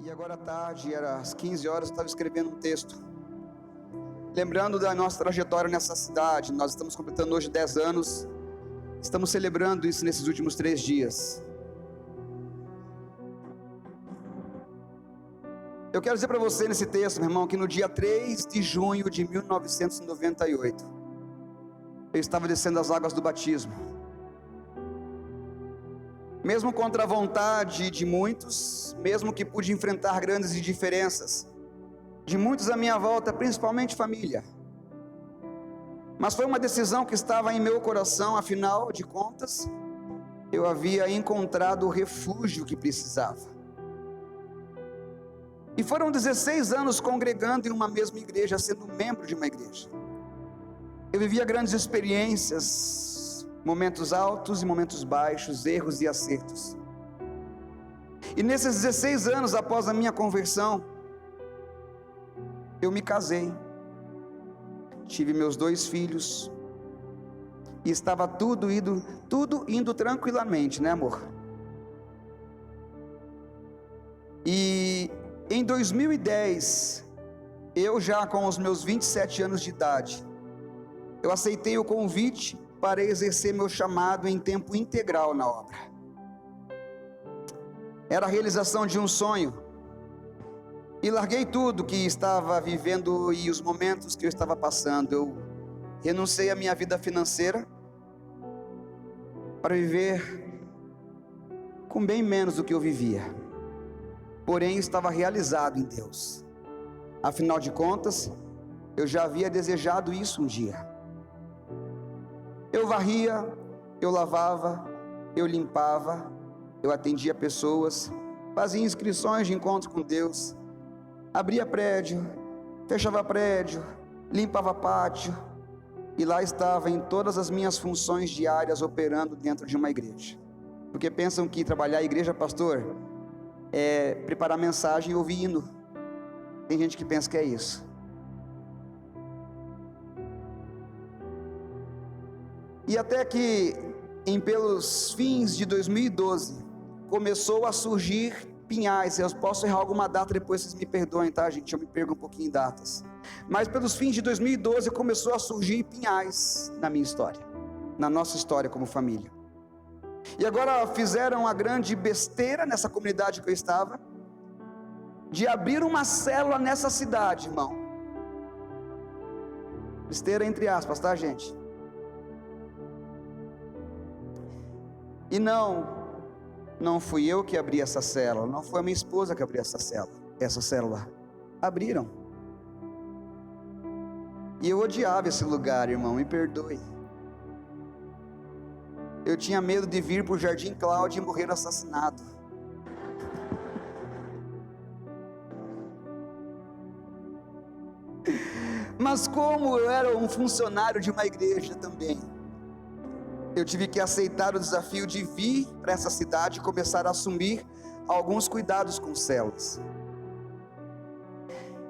E agora à tarde, era às 15 horas, eu estava escrevendo um texto, lembrando da nossa trajetória nessa cidade. Nós estamos completando hoje 10 anos, estamos celebrando isso nesses últimos 3 dias. Eu quero dizer para você nesse texto, meu irmão, que no dia 3 de junho de 1998, eu estava descendo as águas do batismo. Mesmo contra a vontade de muitos, mesmo que pude enfrentar grandes diferenças de muitos à minha volta, principalmente família, mas foi uma decisão que estava em meu coração. Afinal de contas, eu havia encontrado o refúgio que precisava. E foram 16 anos congregando em uma mesma igreja, sendo membro de uma igreja. Eu vivia grandes experiências, momentos altos e momentos baixos, erros e acertos. E nesses 16 anos após a minha conversão, eu me casei, tive meus 2 filhos, e estava tudo indo tranquilamente, né, amor? E em 2010, eu já com os meus 27 anos de idade, eu aceitei o convite para exercer meu chamado em tempo integral na obra. Era a realização de um sonho, e larguei tudo que estava vivendo e os momentos que eu estava passando. Eu renunciei à minha vida financeira para viver com bem menos do que eu vivia, porém estava realizado em Deus. Afinal de contas, eu já havia desejado isso um dia. Eu varria, eu lavava, eu limpava, eu atendia pessoas, fazia inscrições de encontro com Deus, abria prédio, fechava prédio, limpava pátio, e lá estava em todas as minhas funções diárias operando dentro de uma igreja. Porque pensam que trabalhar a igreja, pastor, é preparar mensagem e ouvir hino. Tem gente que pensa que é isso. E até que pelos fins de 2012 começou a surgir Pinhais. Eu posso errar alguma data, depois vocês me perdoem, tá, gente? Eu me perco um pouquinho em datas. Mas pelos fins de 2012 começou a surgir Pinhais na minha história, na nossa história como família. E agora fizeram a grande besteira nessa comunidade que eu estava, de abrir uma célula nessa cidade, irmão. Besteira entre aspas, tá, gente? E não fui eu que abri essa célula, não foi a minha esposa que abriu essa célula. Abriram. E eu odiava esse lugar, irmão, me perdoe. Eu tinha medo de vir para o Jardim Cláudio e morrer assassinado. Mas como eu era um funcionário de uma igreja também, eu tive que aceitar o desafio de vir para essa cidade e começar a assumir alguns cuidados com células.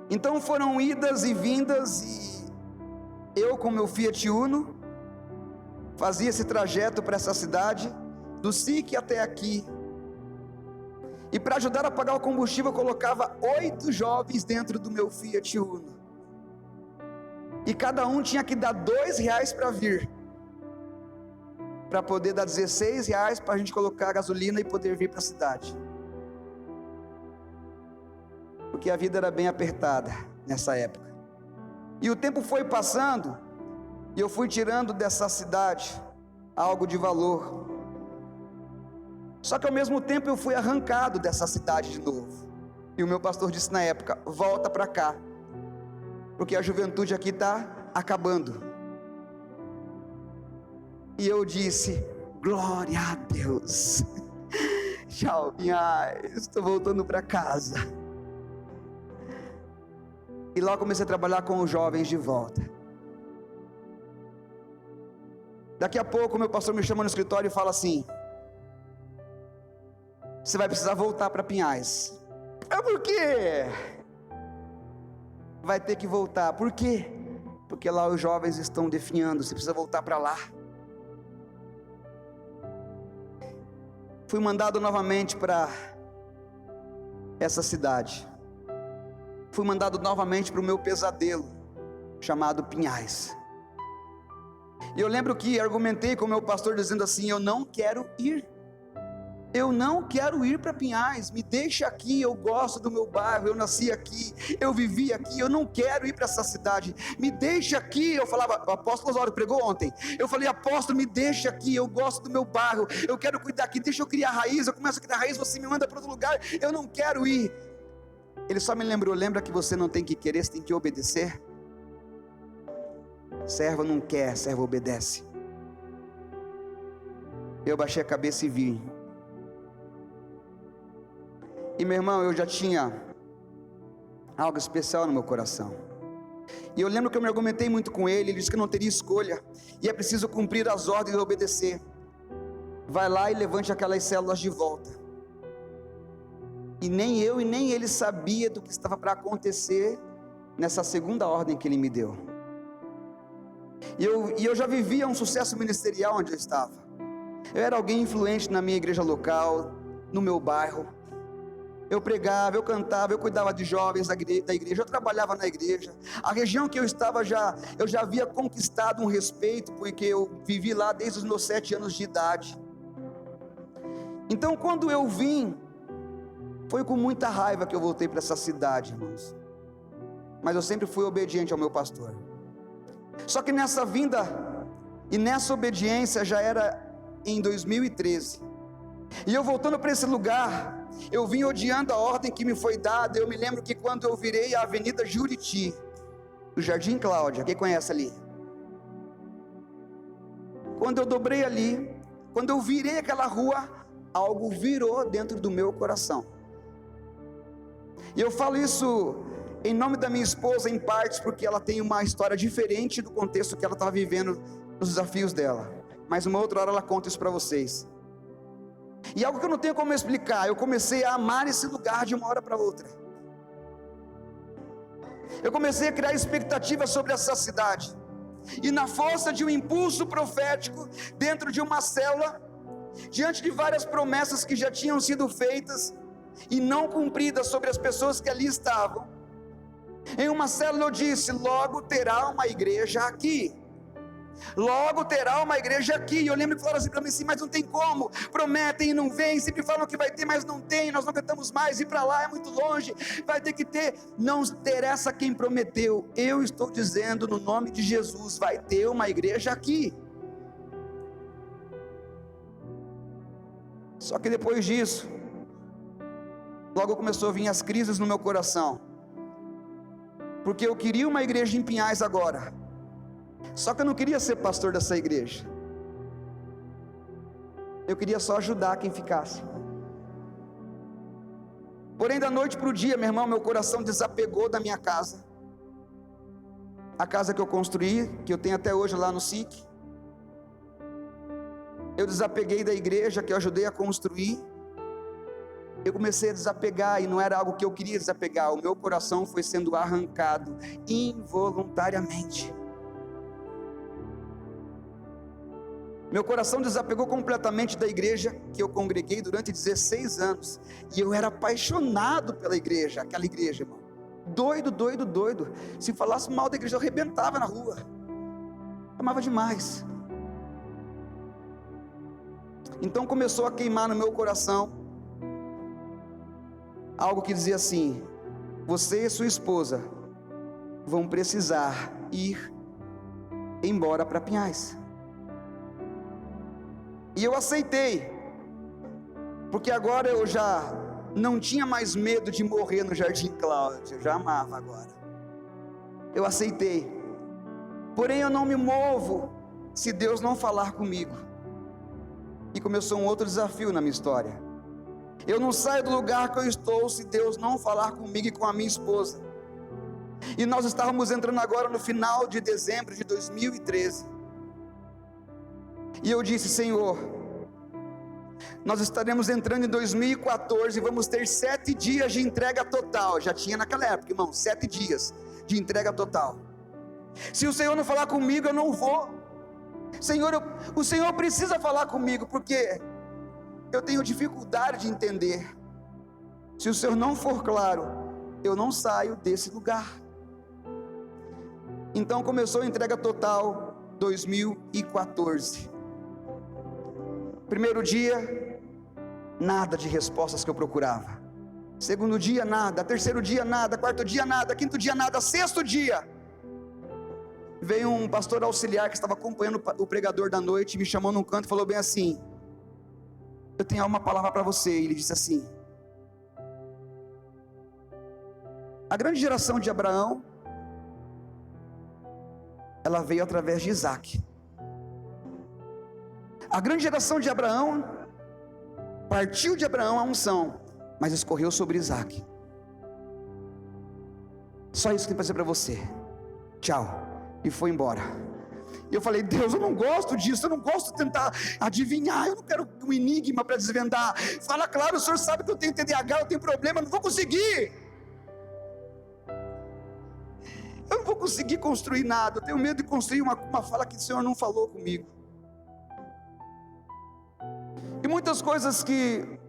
Então foram idas e vindas, e eu com meu Fiat Uno fazia esse trajeto para essa cidade, do SIC até aqui. E para ajudar a pagar o combustível, eu colocava 8 jovens dentro do meu Fiat Uno. E cada um tinha que dar R$2 para vir, para poder dar R$16 para a gente colocar gasolina e poder vir para a cidade. Porque a vida era bem apertada nessa época. E o tempo foi passando, e eu fui tirando dessa cidade algo de valor. Só que ao mesmo tempo eu fui arrancado dessa cidade de novo. E o meu pastor disse na época: volta para cá, porque a juventude aqui está acabando. E eu disse: glória a Deus. Tchau, estou voltando para casa. E lá comecei a trabalhar com os jovens de volta. Daqui a pouco meu pastor me chama no escritório e fala assim: você vai precisar voltar para Pinhais. Por quê? Vai ter que voltar. Por quê? Porque lá os jovens estão definhando, você precisa voltar para lá. Fui mandado novamente para essa cidade. Fui mandado novamente para o meu pesadelo, chamado Pinhais. E eu lembro que argumentei com o meu pastor dizendo assim: eu não quero ir para Pinhais, me deixa aqui, eu gosto do meu bairro, eu nasci aqui, eu vivi aqui, eu não quero ir para essa cidade, me deixa aqui. Eu falava, o apóstolo Osório pregou ontem, eu falei: apóstolo, me deixa aqui, eu gosto do meu bairro, eu quero cuidar aqui, deixa eu criar raiz, eu começo a criar raiz, você me manda para outro lugar, eu não quero ir. Ele só me lembrou: lembra que você não tem que querer, você tem que obedecer. Servo não quer, servo obedece. Eu baixei a cabeça e vim. E meu irmão, eu já tinha algo especial no meu coração. E eu lembro que eu me argumentei muito com ele. Ele disse que eu não teria escolha, e é preciso cumprir as ordens e obedecer. Vai lá e levante aquelas células de volta. E nem eu e nem ele sabia do que estava para acontecer nessa segunda ordem que ele me deu. E eu já vivia um sucesso ministerial onde eu estava. Eu era alguém influente na minha igreja local, no meu bairro. Eu pregava, eu cantava, eu cuidava de jovens da igreja, eu trabalhava na igreja. A região que eu estava, eu já havia conquistado um respeito, porque eu vivi lá desde os meus 7 anos de idade. Então, quando eu vim, foi com muita raiva que eu voltei para essa cidade, irmãos. Mas eu sempre fui obediente ao meu pastor. Só que nessa vinda e nessa obediência já era em 2013. E eu voltando para esse lugar, eu vim odiando a ordem que me foi dada. Eu me lembro que quando eu virei a Avenida Juriti, no Jardim Cláudia, quem conhece ali? Quando eu dobrei ali, quando eu virei aquela rua, algo virou dentro do meu coração. E eu falo isso em nome da minha esposa, em partes, porque ela tem uma história diferente do contexto que ela estava vivendo, nos desafios dela. Mas uma outra hora ela conta isso para vocês. E algo que eu não tenho como explicar, eu comecei a amar esse lugar de uma hora para outra. Eu comecei a criar expectativas sobre essa cidade. E na força de um impulso profético, dentro de uma célula, diante de várias promessas que já tinham sido feitas e não cumpridas sobre as pessoas que ali estavam, em uma célula eu disse: logo terá uma igreja aqui. Logo terá uma igreja aqui. E eu lembro que falaram assim para mim: mas não tem como, prometem e não vem, sempre falam que vai ter, mas não tem, nós não cantamos mais, ir para lá é muito longe, vai ter que ter. Não interessa quem prometeu, eu estou dizendo no nome de Jesus, vai ter uma igreja aqui. Só que depois disso, logo começou a vir as crises no meu coração, porque eu queria uma igreja em Pinhais agora. Só que eu não queria ser pastor dessa igreja, eu queria só ajudar quem ficasse. Porém, da noite para o dia, meu irmão, meu coração desapegou da minha casa, a casa que eu construí, que eu tenho até hoje lá no SIC. Eu desapeguei da igreja que eu ajudei a construir. Eu comecei a desapegar, e não era algo que eu queria desapegar, o meu coração foi sendo arrancado involuntariamente. Meu coração desapegou completamente da igreja que eu congreguei durante 16 anos. E eu era apaixonado pela igreja, aquela igreja, irmão. Doido. Se falasse mal da igreja, eu arrebentava na rua. Amava demais. Então começou a queimar no meu coração algo que dizia assim: você e sua esposa vão precisar ir embora para Pinhais. E eu aceitei, porque agora eu já não tinha mais medo de morrer no Jardim Cláudia, eu já amava agora. Eu aceitei, porém eu não me movo se Deus não falar comigo. E começou um outro desafio na minha história. Eu não saio do lugar que eu estou se Deus não falar comigo e com a minha esposa. E nós estávamos entrando agora no final de dezembro de 2013. E eu disse: Senhor, nós estaremos entrando em 2014 e vamos ter 7 dias de entrega total. Já tinha naquela época, irmão, 7 dias de entrega total. Se o Senhor não falar comigo, eu não vou. Senhor, o Senhor precisa falar comigo, porque eu tenho dificuldade de entender. Se o Senhor não for claro, eu não saio desse lugar. Então começou a entrega total 2014. Primeiro dia, nada de respostas que eu procurava. Segundo dia, nada. Terceiro dia, nada. Quarto dia, nada. Quinto dia, nada. Sexto dia, veio um pastor auxiliar que estava acompanhando o pregador da noite, me chamou num canto e falou bem assim: eu tenho uma palavra para você. Ele disse assim: a grande geração de Abraão, ela veio através de Isaac. A grande geração de Abraão partiu de Abraão a unção, mas escorreu sobre Isaac. Só isso que tem para dizer para você. Tchau. E foi embora. E eu falei: Deus, eu não gosto disso, eu não gosto de tentar adivinhar, eu não quero um enigma para desvendar. Fala claro, o Senhor sabe que eu tenho TDAH, eu tenho problema, eu não vou conseguir. Eu não vou conseguir construir nada, eu tenho medo de construir uma fala que o Senhor não falou comigo. E muitas coisas que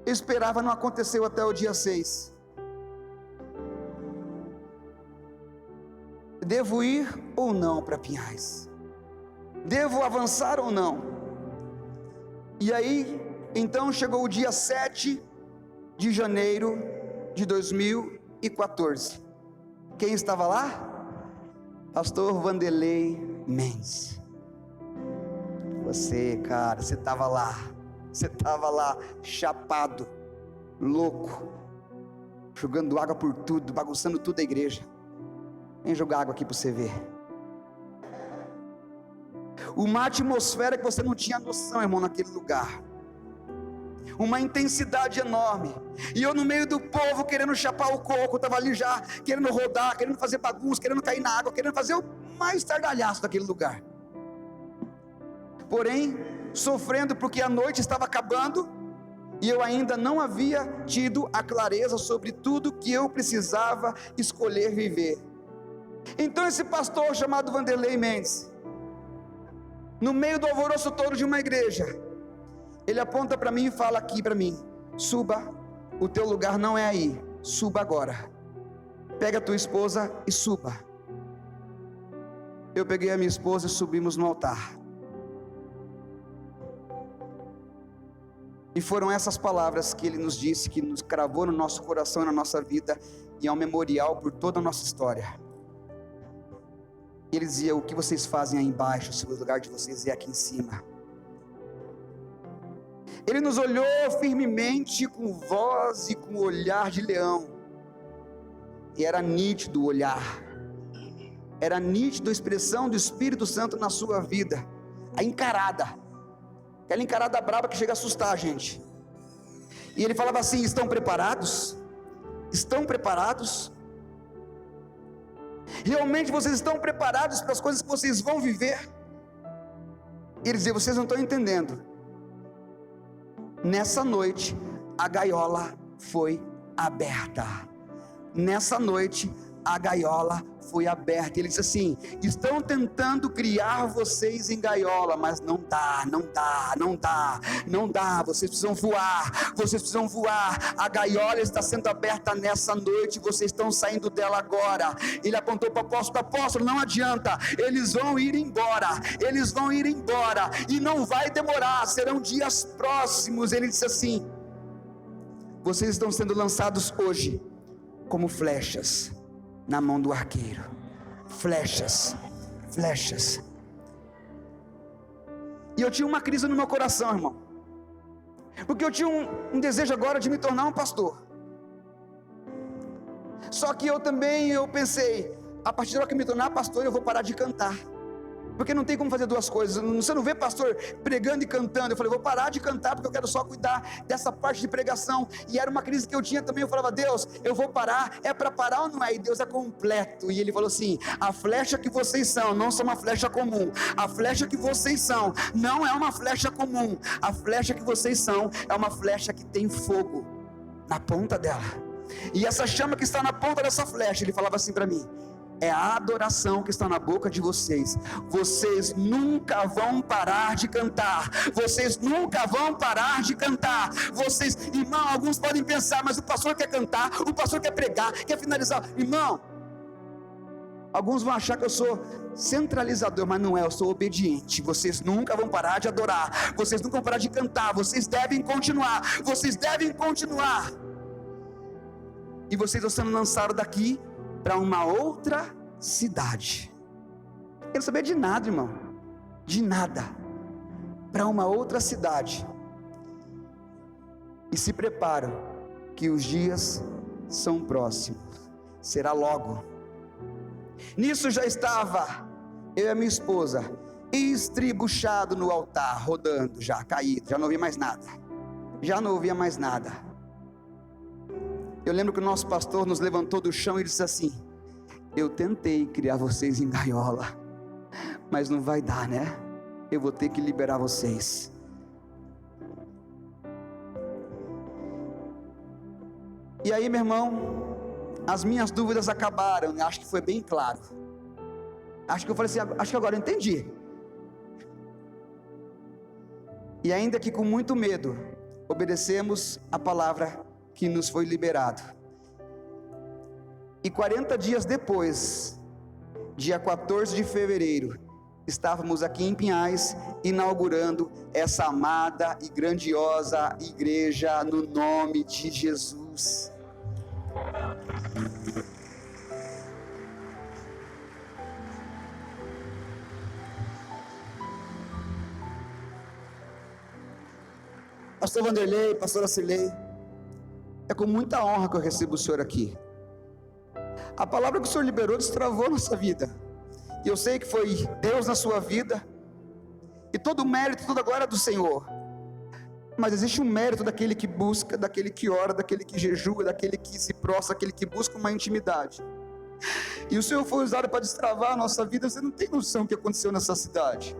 eu esperava não aconteceu até o dia 6. Devo ir ou não para Pinhais? Devo avançar ou não? E aí, então chegou o dia 7 de janeiro de 2014. Quem estava lá? Pastor Vanderlei Mendes. Você, cara, você estava lá, chapado, louco, jogando água por tudo, bagunçando tudo a igreja. Vem jogar água aqui para você ver. Uma atmosfera que você não tinha noção, irmão, naquele lugar. Uma intensidade enorme. E eu no meio do povo querendo chapar o coco, estava ali já querendo rodar, querendo fazer bagunça, querendo cair na água, querendo fazer o mais estardalhaço daquele lugar. Porém, sofrendo porque a noite estava acabando e eu ainda não havia tido a clareza sobre tudo que eu precisava escolher viver. Então esse pastor chamado Vanderlei Mendes, no meio do alvoroço todo de uma igreja, ele aponta para mim e fala aqui para mim: suba, o teu lugar não é aí, suba agora, pega a tua esposa e suba. Eu peguei a minha esposa e subimos no altar. E foram essas palavras que ele nos disse, que nos cravou no nosso coração e na nossa vida, e é um memorial por toda a nossa história. Ele dizia: o que vocês fazem aí embaixo, se o lugar de vocês é aqui em cima. Ele nos olhou firmemente, com voz e com olhar de leão, e era nítido o olhar, era nítido a expressão do Espírito Santo na sua vida, a encarada, aquela encarada braba que chega a assustar a gente. E ele falava assim: estão preparados? Estão preparados? Realmente vocês estão preparados para as coisas que vocês vão viver? E ele dizia: vocês não estão entendendo. Nessa noite a gaiola foi aberta. Nessa noite a gaiola foi aberta. Ele disse assim: estão tentando criar vocês em gaiola, mas não dá, vocês precisam voar, a gaiola está sendo aberta nessa noite, vocês estão saindo dela agora. Ele apontou para o apóstolo: não adianta, eles vão ir embora, e não vai demorar, serão dias próximos. Ele disse assim: vocês estão sendo lançados hoje como flechas na mão do arqueiro. Flechas. E eu tinha uma crise no meu coração, irmão, porque eu tinha um desejo agora de me tornar um pastor. Só que eu pensei: a partir da hora que eu me tornar pastor, eu vou parar de cantar, porque não tem como fazer duas coisas. Você não vê pastor pregando e cantando. Eu falei: vou parar de cantar, porque eu quero só cuidar dessa parte de pregação. E era uma crise que eu tinha também. Eu falava: Deus, eu vou parar, é para parar ou não é? E Deus é completo. E Ele falou assim: a flecha que vocês são não são uma flecha comum. A flecha que vocês são não é uma flecha comum. A flecha que vocês são é uma flecha que tem fogo na ponta dela. E essa chama que está na ponta dessa flecha, Ele falava assim para mim: é a adoração que está na boca de vocês. Vocês nunca vão parar de cantar. Vocês nunca vão parar de cantar. Vocês, irmão, alguns podem pensar, mas o pastor quer cantar, o pastor quer pregar, quer finalizar. Irmão, alguns vão achar que eu sou centralizador, mas não é, eu sou obediente. Vocês nunca vão parar de adorar, vocês nunca vão parar de cantar, vocês devem continuar, vocês devem continuar. E vocês estão sendo lançados daqui para uma outra cidade. Não quero saber de nada, irmão, de nada. Para uma outra cidade. E se preparam, que os dias são próximos. Será logo. Nisso já estava eu e a minha esposa estribuchado no altar, rodando, já caído, já não ouvia mais nada. Já não ouvia mais nada. Eu lembro que o nosso pastor nos levantou do chão e disse assim: eu tentei criar vocês em gaiola, mas não vai dar, né? Eu vou ter que liberar vocês. E aí, meu irmão, as minhas dúvidas acabaram, acho que foi bem claro. Acho que eu falei assim, acho que agora eu entendi. E ainda que com muito medo, obedecemos a palavra que nos foi liberado. E 40 dias depois, dia 14 de fevereiro, estávamos aqui em Pinhais, inaugurando essa amada e grandiosa igreja no nome de Jesus. Pastor Vanderlei, pastora Cirlei, é com muita honra que eu recebo o senhor aqui. A palavra que o senhor liberou destravou nossa vida, e eu sei que foi Deus na sua vida, e todo o mérito, toda a glória é do Senhor. Mas existe um mérito daquele que busca, daquele que ora, daquele que jejua, daquele que se prostra, daquele que busca uma intimidade. E o Senhor foi usado para destravar a nossa vida. Você não tem noção do que aconteceu nessa cidade.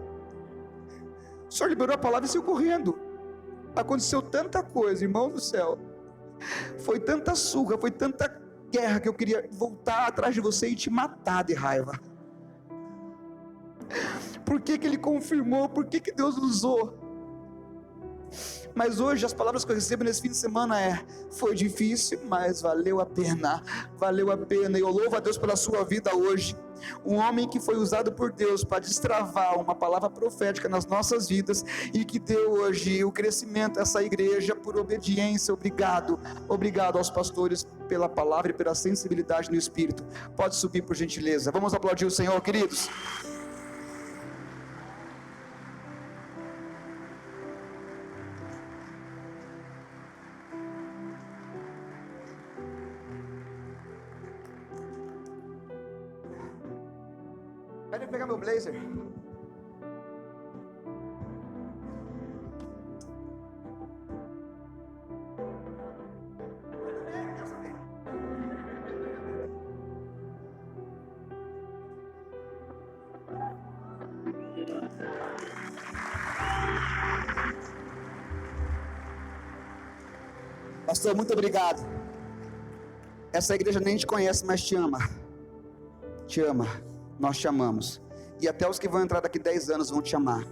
O Senhor liberou a palavra e saiu correndo. Aconteceu tanta coisa, irmão do céu. Foi tanta surra, foi tanta guerra, que eu queria voltar atrás de você e te matar de raiva. Por que Ele confirmou? Por que Deus usou? Mas hoje as palavras que eu recebo nesse fim de semana foi difícil, mas valeu a pena, e eu louvo a Deus pela sua vida hoje, um homem que foi usado por Deus para destravar uma palavra profética nas nossas vidas, e que deu hoje o crescimento a essa igreja por obediência. Obrigado aos pastores pela palavra e pela sensibilidade no Espírito. Pode subir por gentileza, vamos aplaudir o Senhor, queridos. Pode pegar meu blazer. Pastor, muito obrigado. Essa igreja nem te conhece, mas te ama. Te ama. Nós te amamos. E até os que vão entrar daqui 10 anos vão te amar.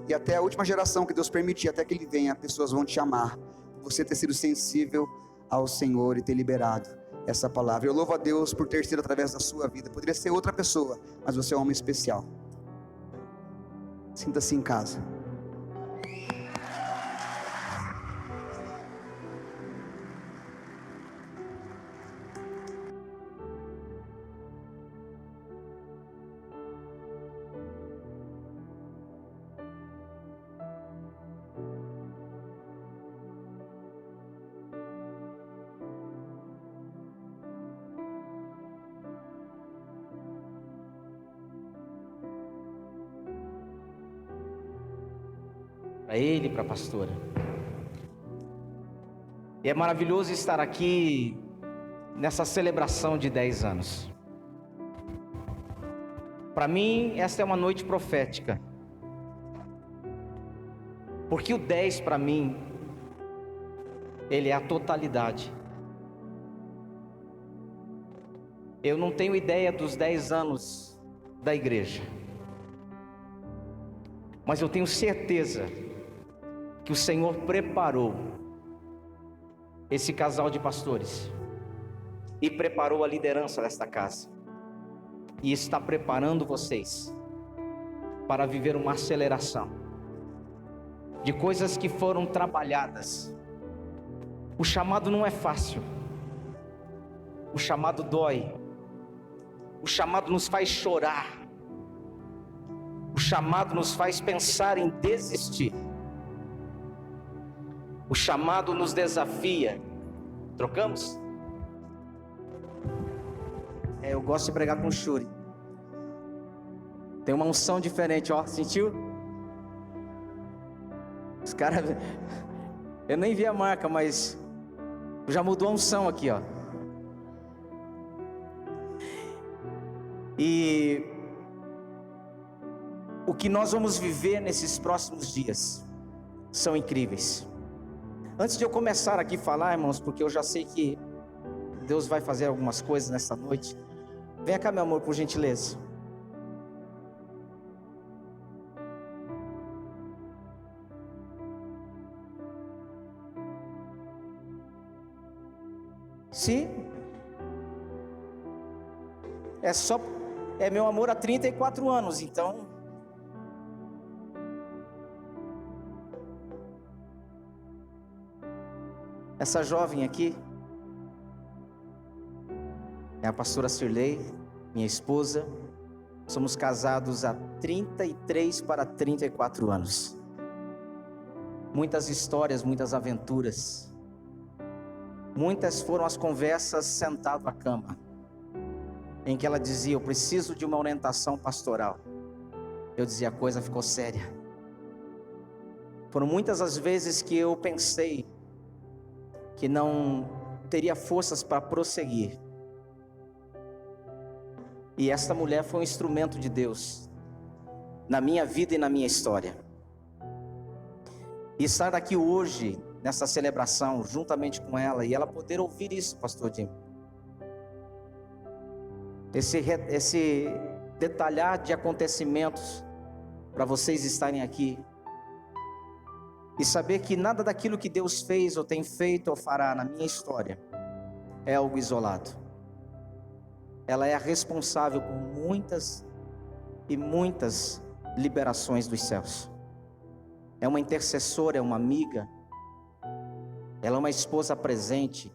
E até a última geração que Deus permitir, até que Ele venha, pessoas vão te amar. Você ter sido sensível ao Senhor e ter liberado essa palavra. Eu louvo a Deus por ter sido através da sua vida. Poderia ser outra pessoa, mas você é um homem especial. Sinta-se em casa. Para ele e para a pastora. E é maravilhoso estar aqui nessa celebração de 10 anos. Para mim, esta é uma noite profética. Porque o 10 para mim, ele é a totalidade. Eu não tenho ideia dos 10 anos da igreja, mas eu tenho certeza que o Senhor preparou esse casal de pastores e preparou a liderança desta casa, e está preparando vocês para viver uma aceleração de coisas que foram trabalhadas. O chamado não é fácil, o chamado dói, o chamado nos faz chorar, o chamado nos faz pensar em desistir, o chamado nos desafia. Trocamos? Eu gosto de pregar com Shuri. Tem uma unção diferente, ó, sentiu? Os caras, eu nem vi a marca, mas já mudou a unção aqui, ó. E o que nós vamos viver nesses próximos dias são incríveis. Antes de eu começar aqui a falar, irmãos, porque eu já sei que Deus vai fazer algumas coisas nessa noite. Venha cá, meu amor, por gentileza. Sim. É meu amor há 34 anos, então. Essa jovem aqui é a pastora Cirlei, minha esposa. Somos casados há 33 para 34 anos. Muitas histórias, muitas aventuras. Muitas foram as conversas sentado à cama, em que ela dizia: eu preciso de uma orientação pastoral. Eu dizia: a coisa ficou séria. Foram muitas as vezes que eu pensei que não teria forças para prosseguir. E esta mulher foi um instrumento de Deus na minha vida e na minha história. E estar aqui hoje nessa celebração juntamente com ela, e ela poder ouvir isso, pastor Jim, esse detalhar de acontecimentos para vocês estarem aqui e saber que nada daquilo que Deus fez ou tem feito ou fará na minha história é algo isolado. Ela é a responsável por muitas e muitas liberações dos céus. É uma intercessora, é uma amiga. Ela é uma esposa presente.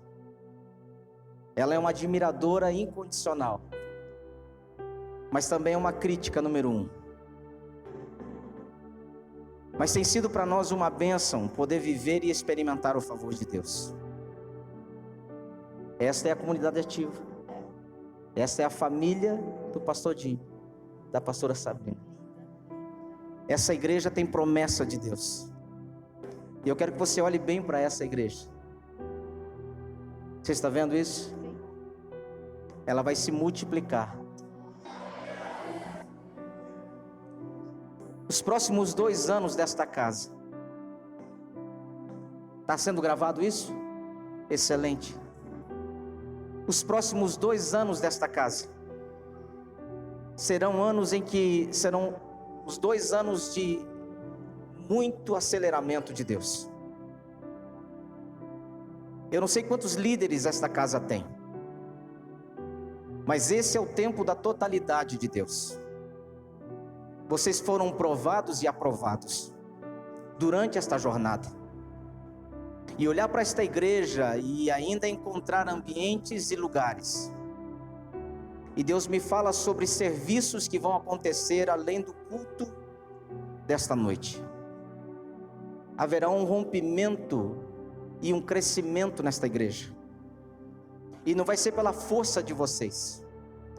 Ela é uma admiradora incondicional. Mas também é uma crítica número 1. Mas tem sido para nós uma bênção poder viver e experimentar o favor de Deus. Esta é a comunidade ativa. Esta é a família do pastor Jim, da pastora Sabrina. Essa igreja tem promessa de Deus. E eu quero que você olhe bem para essa igreja. Você está vendo isso? Ela vai se multiplicar. Os próximos 2 anos desta casa. Está sendo gravado isso? Excelente. Os próximos 2 anos desta casa serão anos em que serão os 2 anos de muito aceleramento de Deus. Eu não sei quantos líderes esta casa tem, mas esse é o tempo da totalidade de Deus. Vocês foram provados e aprovados durante esta jornada. E olhar para esta igreja e ainda encontrar ambientes e lugares. E Deus me fala sobre serviços que vão acontecer além do culto desta noite. Haverá um rompimento e um crescimento nesta igreja. E não vai ser pela força de vocês,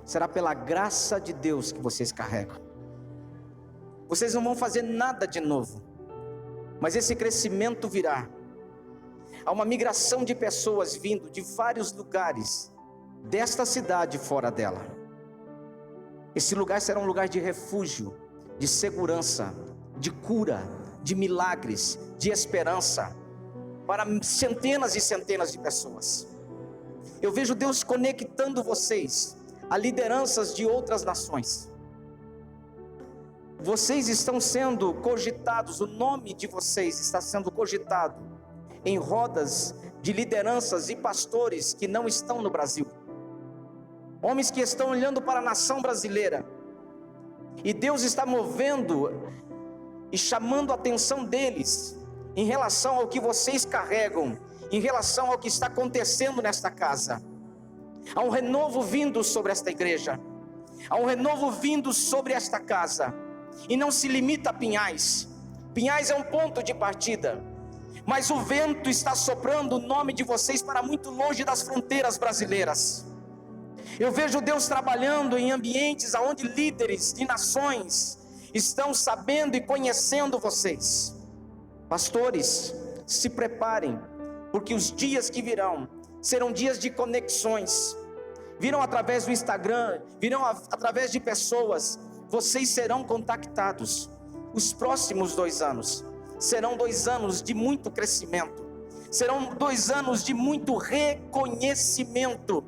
será pela graça de Deus que vocês carregam. Vocês não vão fazer nada de novo, mas esse crescimento virá. Há uma migração de pessoas vindo de vários lugares desta cidade e fora dela. Esse lugar será um lugar de refúgio, de segurança, de cura, de milagres, de esperança para centenas e centenas de pessoas. Eu vejo Deus conectando vocês a lideranças de outras nações. Vocês estão sendo cogitados, o nome de vocês está sendo cogitado em rodas de lideranças e pastores que não estão no Brasil. Homens que estão olhando para a nação brasileira. E Deus está movendo e chamando a atenção deles em relação ao que vocês carregam, em relação ao que está acontecendo nesta casa. Há um renovo vindo sobre esta igreja, há um renovo vindo sobre esta casa, e não se limita a Pinhais. Pinhais é um ponto de partida, mas o vento está soprando o nome de vocês para muito longe das fronteiras brasileiras. Eu vejo Deus trabalhando em ambientes onde líderes de nações estão sabendo e conhecendo vocês. Pastores, se preparem, porque os dias que virão serão dias de conexões. Virão através do Instagram, virão através de pessoas. Vocês serão contactados. Os próximos 2 anos serão 2 anos de muito crescimento, serão 2 anos de muito reconhecimento,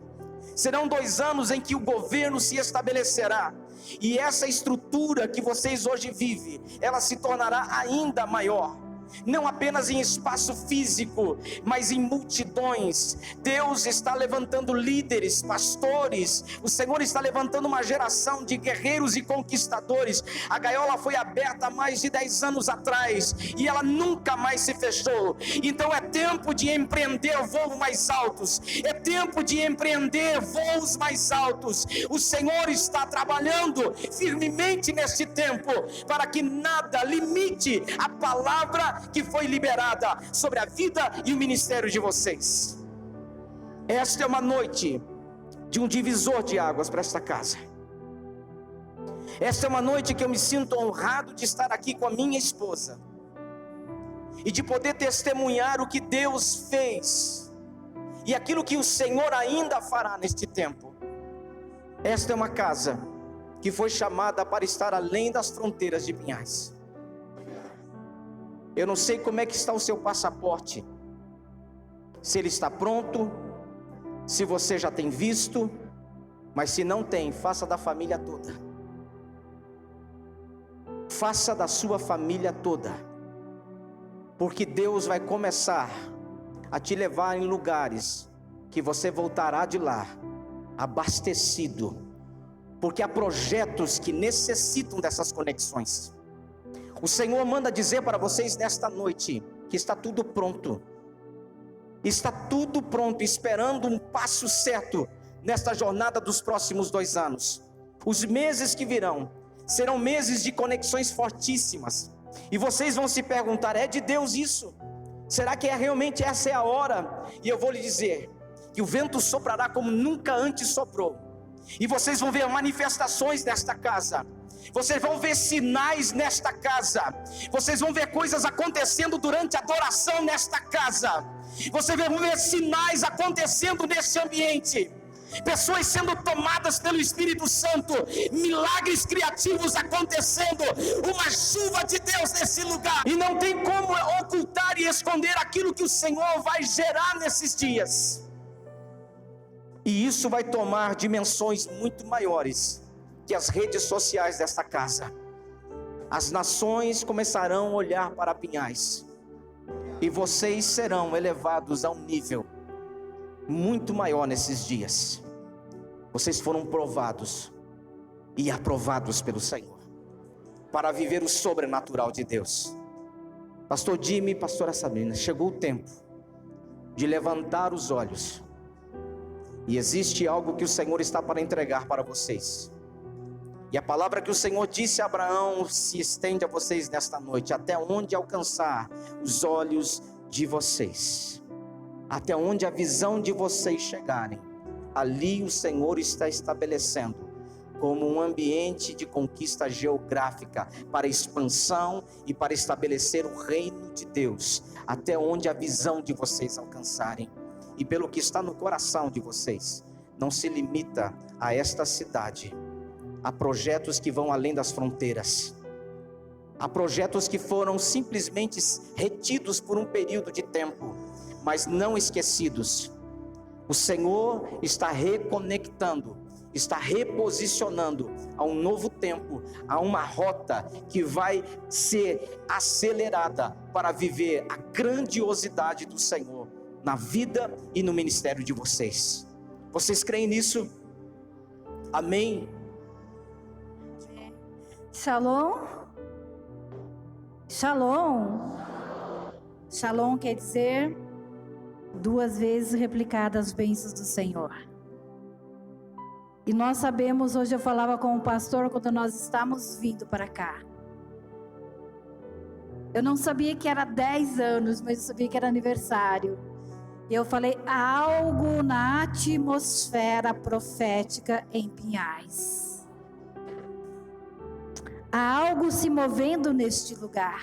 serão 2 anos em que o governo se estabelecerá, e essa estrutura que vocês hoje vivem, ela se tornará ainda maior. Não apenas em espaço físico, mas em multidões. Deus está levantando líderes, pastores. O Senhor está levantando uma geração de guerreiros e conquistadores. A gaiola foi aberta há mais de 10 anos atrás, e ela nunca mais se fechou. Então é tempo de empreender voos mais altos, é tempo de empreender voos mais altos. O Senhor está trabalhando firmemente neste tempo, para que nada limite a palavra que foi liberada sobre a vida e o ministério de vocês. Esta é uma noite de um divisor de águas para esta casa. Esta é uma noite que eu me sinto honrado de estar aqui com a minha esposa e de poder testemunhar o que Deus fez e aquilo que o Senhor ainda fará neste tempo. Esta é uma casa que foi chamada para estar além das fronteiras de Pinhais. Eu não sei como é que está o seu passaporte, se ele está pronto, se você já tem visto, mas se não tem, faça da família toda. Faça da sua família toda, porque Deus vai começar a te levar em lugares que você voltará de lá abastecido, porque há projetos que necessitam dessas conexões. O Senhor manda dizer para vocês nesta noite que está tudo pronto. Está tudo pronto, esperando um passo certo nesta jornada dos próximos 2 anos. Os meses que virão serão meses de conexões fortíssimas. E vocês vão se perguntar: é de Deus isso? Será que realmente essa é a hora? E eu vou lhe dizer que o vento soprará como nunca antes soprou. E vocês vão ver manifestações nesta casa. Vocês vão ver sinais nesta casa. Vocês vão ver coisas acontecendo durante a adoração nesta casa. Vocês vão ver sinais acontecendo neste ambiente. Pessoas sendo tomadas pelo Espírito Santo. Milagres criativos acontecendo. Uma chuva de Deus nesse lugar. E não tem como ocultar e esconder aquilo que o Senhor vai gerar nesses dias. E isso vai tomar dimensões muito maiores que as redes sociais desta casa. As nações começarão a olhar para Pinhais, e vocês serão elevados a um nível muito maior nesses dias. Vocês foram provados e aprovados pelo Senhor para viver o sobrenatural de Deus. Pastor Jimmy e pastora Sabrina, chegou o tempo de levantar os olhos, e existe algo que o Senhor está para entregar para vocês. E a palavra que o Senhor disse a Abraão se estende a vocês nesta noite, até onde alcançar os olhos de vocês, até onde a visão de vocês chegarem, ali o Senhor está estabelecendo como um ambiente de conquista geográfica para expansão e para estabelecer o reino de Deus, até onde a visão de vocês alcançarem. E pelo que está no coração de vocês, não se limita a esta cidade. Há projetos que vão além das fronteiras. Há projetos que foram simplesmente retidos por um período de tempo, mas não esquecidos. O Senhor está reconectando, está reposicionando a um novo tempo, a uma rota que vai ser acelerada para viver a grandiosidade do Senhor na vida e no ministério de vocês. Vocês creem nisso? Amém? Shalom. Shalom. Shalom quer dizer 2 vezes replicadas as bênçãos do Senhor. E nós sabemos, hoje eu falava com o pastor quando nós estamos vindo para cá. Eu não sabia que era 10 anos, mas eu sabia que era aniversário. E eu falei, há algo na atmosfera profética em Pinhais. Há algo se movendo neste lugar.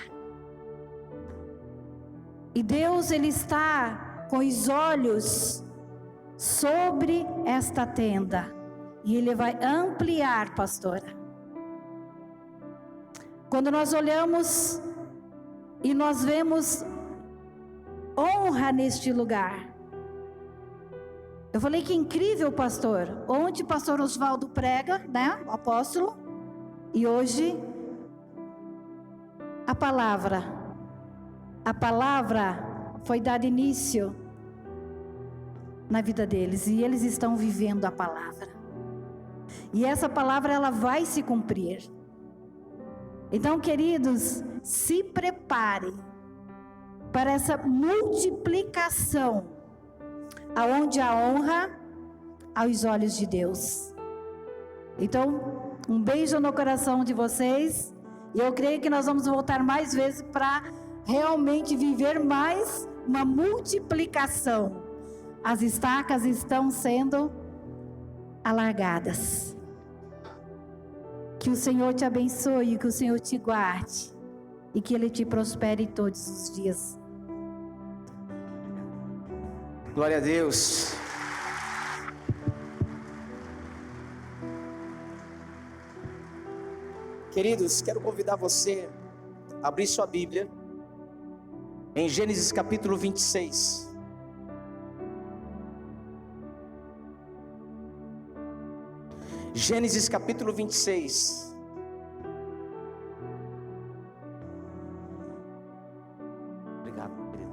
E Deus, Ele está com os olhos sobre esta tenda. E Ele vai ampliar, pastora. Quando nós olhamos e nós vemos honra neste lugar. Eu falei que incrível, pastor. Ontem o pastor Oswaldo prega, né? O apóstolo. E hoje, a palavra foi dada início na vida deles. E eles estão vivendo a palavra. E essa palavra, ela vai se cumprir. Então, queridos, se preparem para essa multiplicação, aonde a honra aos olhos de Deus. Então, um beijo no coração de vocês. E eu creio que nós vamos voltar mais vezes para realmente viver mais uma multiplicação. As estacas estão sendo alargadas. Que o Senhor te abençoe, que o Senhor te guarde e que Ele te prospere todos os dias. Glória a Deus. Queridos, quero convidar você a abrir sua Bíblia em Gênesis capítulo 26. Gênesis capítulo 26. Obrigado, querido.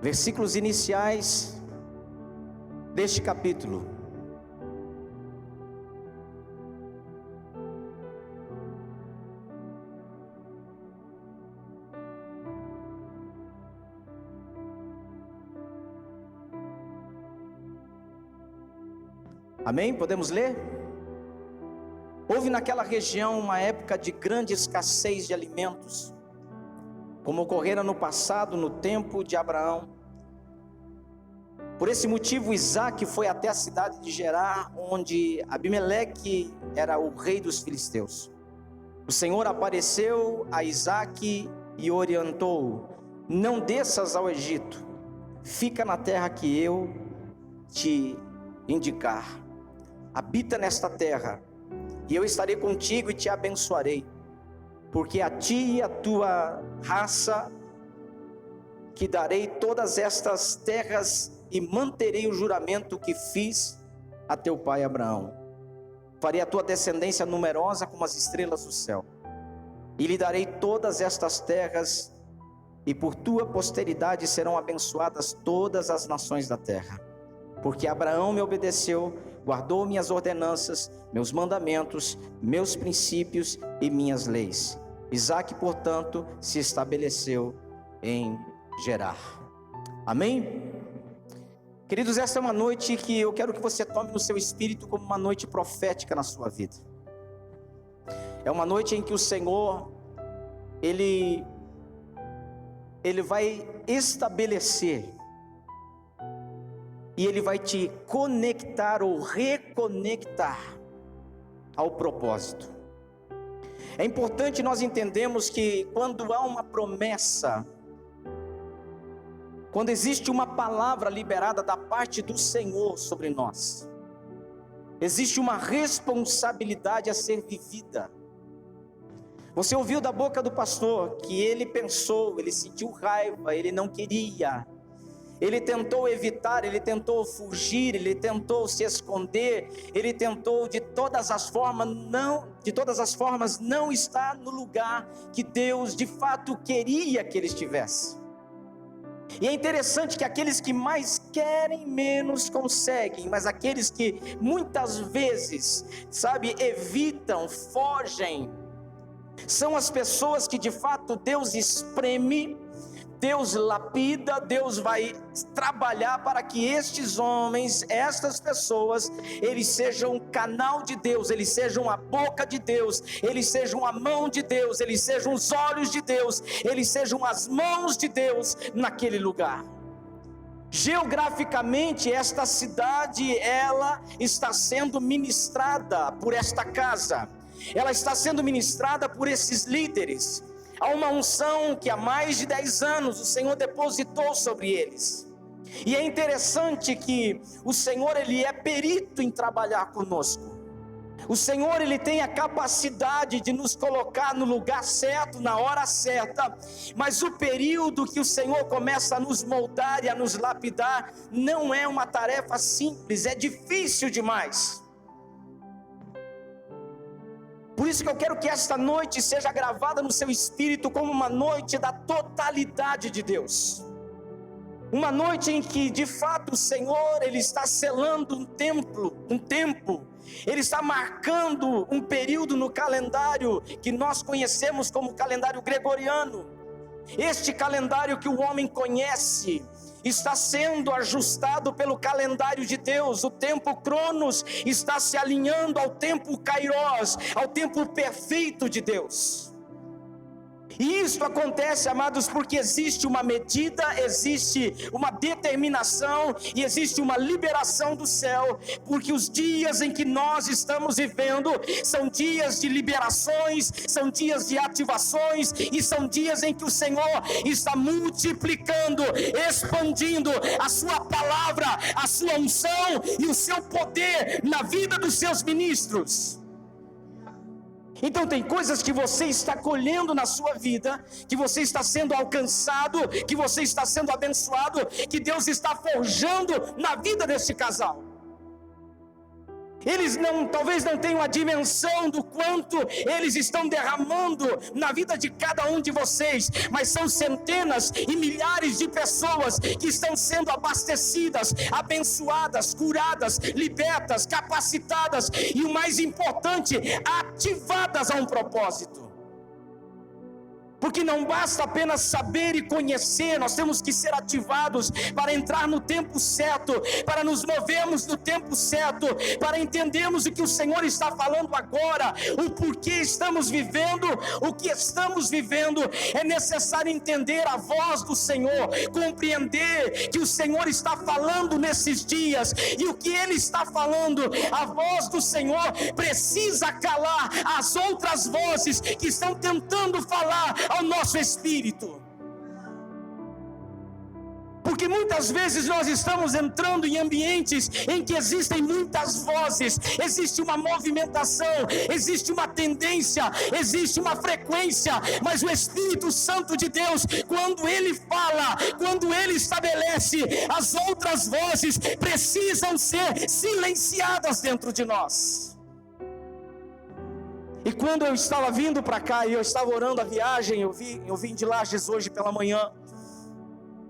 Versículos iniciais deste capítulo. Amém? Podemos ler? Houve naquela região uma época de grande escassez de alimentos, como ocorrera no passado, no tempo de Abraão. Por esse motivo, Isaque foi até a cidade de Gerar, onde Abimeleque era o rei dos filisteus. O Senhor apareceu a Isaque e orientou-o: não desças ao Egito, fica na terra que eu te indicar. Habita nesta terra, e eu estarei contigo e te abençoarei, porque a ti e a tua raça que darei todas estas terras, e manterei o juramento que fiz a teu pai Abraão. Farei a tua descendência numerosa como as estrelas do céu, e lhe darei todas estas terras, e por tua posteridade serão abençoadas todas as nações da terra. Porque Abraão me obedeceu, guardou minhas ordenanças, meus mandamentos, meus princípios e minhas leis. Isaque, portanto, se estabeleceu em Gerar. Amém? Queridos, esta é uma noite que eu quero que você tome no seu espírito como uma noite profética na sua vida. É uma noite em que o Senhor, Ele vai estabelecer, e Ele vai te conectar ou reconectar ao propósito. É importante nós entendermos que quando há uma promessa, quando existe uma palavra liberada da parte do Senhor sobre nós, existe uma responsabilidade a ser vivida. Você ouviu da boca do pastor que ele pensou, ele sentiu raiva, ele não queria. ele tentou evitar, ele tentou fugir, ele tentou se esconder, ele tentou de todas as formas não estar no lugar que Deus de fato queria que ele estivesse. E é interessante que aqueles que mais querem, menos conseguem, mas aqueles que muitas vezes, evitam, fogem, são as pessoas que de fato Deus espreme, Deus lapida, Deus vai trabalhar para que estes homens, estas pessoas, eles sejam um canal de Deus, eles sejam a boca de Deus, eles sejam a mão de Deus, eles sejam os olhos de Deus, eles sejam as mãos de Deus naquele lugar. Geograficamente, esta cidade, ela está sendo ministrada por esta casa, ela está sendo ministrada por esses líderes. Há uma unção que há mais de 10 anos o Senhor depositou sobre eles. E é interessante que o Senhor, Ele é perito em trabalhar conosco. O Senhor, Ele tem a capacidade de nos colocar no lugar certo, na hora certa. Mas o período que o Senhor começa a nos moldar e a nos lapidar, não é uma tarefa simples, é difícil demais. Por isso que eu quero que esta noite seja gravada no seu espírito como uma noite da totalidade de Deus. Uma noite em que de fato o Senhor, Ele está selando um tempo, Ele está marcando um período no calendário que nós conhecemos como calendário gregoriano. Este calendário que o homem conhece está sendo ajustado pelo calendário de Deus. O tempo Cronos está se alinhando ao tempo Kairos, ao tempo perfeito de Deus. E isso acontece, amados, porque existe uma medida, existe uma determinação e existe uma liberação do céu, porque os dias em que nós estamos vivendo são dias de liberações, são dias de ativações e são dias em que o Senhor está multiplicando, expandindo a sua palavra, a sua unção e o seu poder na vida dos seus ministros. Então tem coisas que você está colhendo na sua vida, que você está sendo alcançado, que você está sendo abençoado, que Deus está forjando na vida desse casal. Eles talvez não tenham a dimensão do quanto eles estão derramando na vida de cada um de vocês, mas são centenas e milhares de pessoas que estão sendo abastecidas, abençoadas, curadas, libertas, capacitadas e o mais importante, ativadas a um propósito. Porque não basta apenas saber e conhecer, nós temos que ser ativados para entrar no tempo certo, para nos movermos no tempo certo, para entendermos o que o Senhor está falando agora, o porquê estamos vivendo, o que estamos vivendo. É necessário entender a voz do Senhor, compreender que o Senhor está falando nesses dias, e o que Ele está falando, a voz do Senhor precisa calar as outras vozes que estão tentando falar ao nosso espírito. Porque muitas vezes nós estamos entrando em ambientes em que existem muitas vozes, existe uma movimentação, existe uma tendência, existe uma frequência, mas o Espírito Santo de Deus, quando Ele fala, quando Ele estabelece, as outras vozes precisam ser silenciadas dentro de nós. E quando eu estava vindo para cá e eu estava orando a viagem, eu vim de Lages hoje pela manhã,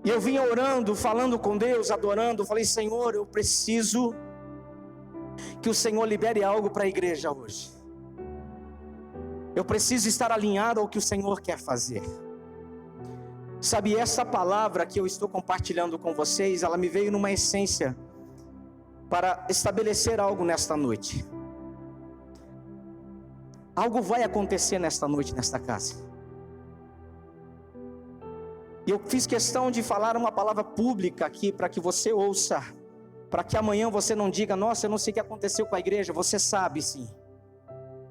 e eu vinha orando, falando com Deus, adorando. Eu falei: Senhor, eu preciso que o Senhor libere algo para a igreja hoje. Eu preciso estar alinhado ao que o Senhor quer fazer. Sabe, essa palavra que eu estou compartilhando com vocês, ela me veio numa essência para estabelecer algo nesta noite. Algo vai acontecer nesta noite, nesta casa. E eu fiz questão de falar uma palavra pública aqui, para que você ouça, para que amanhã você não diga: nossa, eu não sei o que aconteceu com a igreja. Você sabe sim.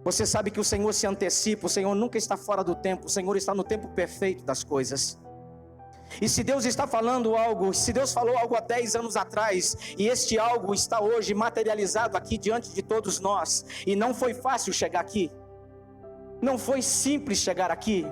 Você sabe que o Senhor se antecipa, o Senhor nunca está fora do tempo, o Senhor está no tempo perfeito das coisas. E se Deus está falando algo, se Deus falou algo há 10 anos atrás, e este algo está hoje materializado aqui diante de todos nós, e não foi fácil chegar aqui, não foi simples chegar aqui,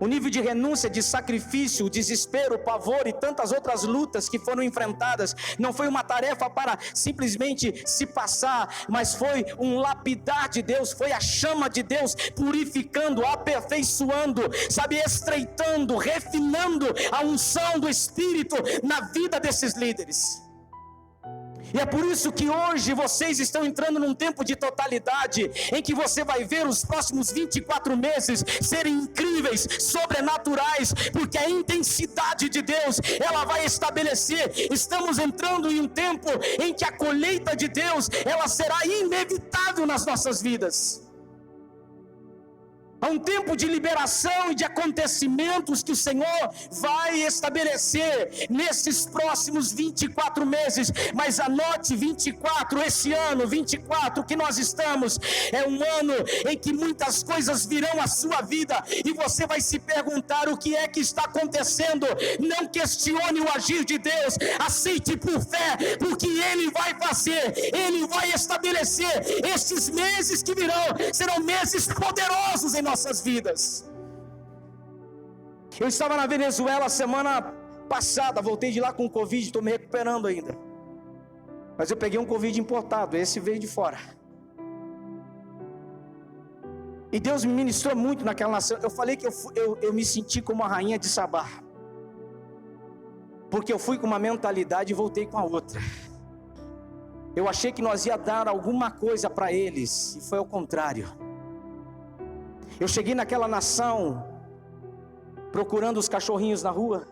O nível de renúncia, de sacrifício, o desespero, o pavor e tantas outras lutas que foram enfrentadas, não foi uma tarefa para simplesmente se passar, mas foi um lapidar de Deus, foi a chama de Deus purificando, aperfeiçoando, sabe, estreitando, refinando a unção do Espírito na vida desses líderes. E é por isso que hoje vocês estão entrando num tempo de totalidade, em que você vai ver os próximos 24 meses serem incríveis, sobrenaturais, porque a intensidade de Deus, ela vai estabelecer. Estamos entrando em um tempo em que a colheita de Deus, ela será inevitável nas nossas vidas. Há um tempo de liberação e de acontecimentos que o Senhor vai estabelecer nesses próximos 24 meses, mas anote 24, esse ano 24 que nós estamos, é um ano em que muitas coisas virão à sua vida, e você vai se perguntar o que é que está acontecendo. Não questione o agir de Deus, aceite por fé, porque Ele vai fazer, Ele vai estabelecer. Estes meses que virão, serão meses poderosos em nossas vidas. Eu estava na Venezuela semana passada, voltei de lá com Covid, estou me recuperando ainda, mas eu peguei um Covid importado, esse veio de fora, e Deus me ministrou muito naquela nação. Eu falei que eu me senti como a rainha de Sabá, porque eu fui com uma mentalidade e voltei com a outra. Eu achei que nós ia dar alguma coisa para eles, e foi ao contrário. Eu cheguei naquela nação procurando os cachorrinhos na rua,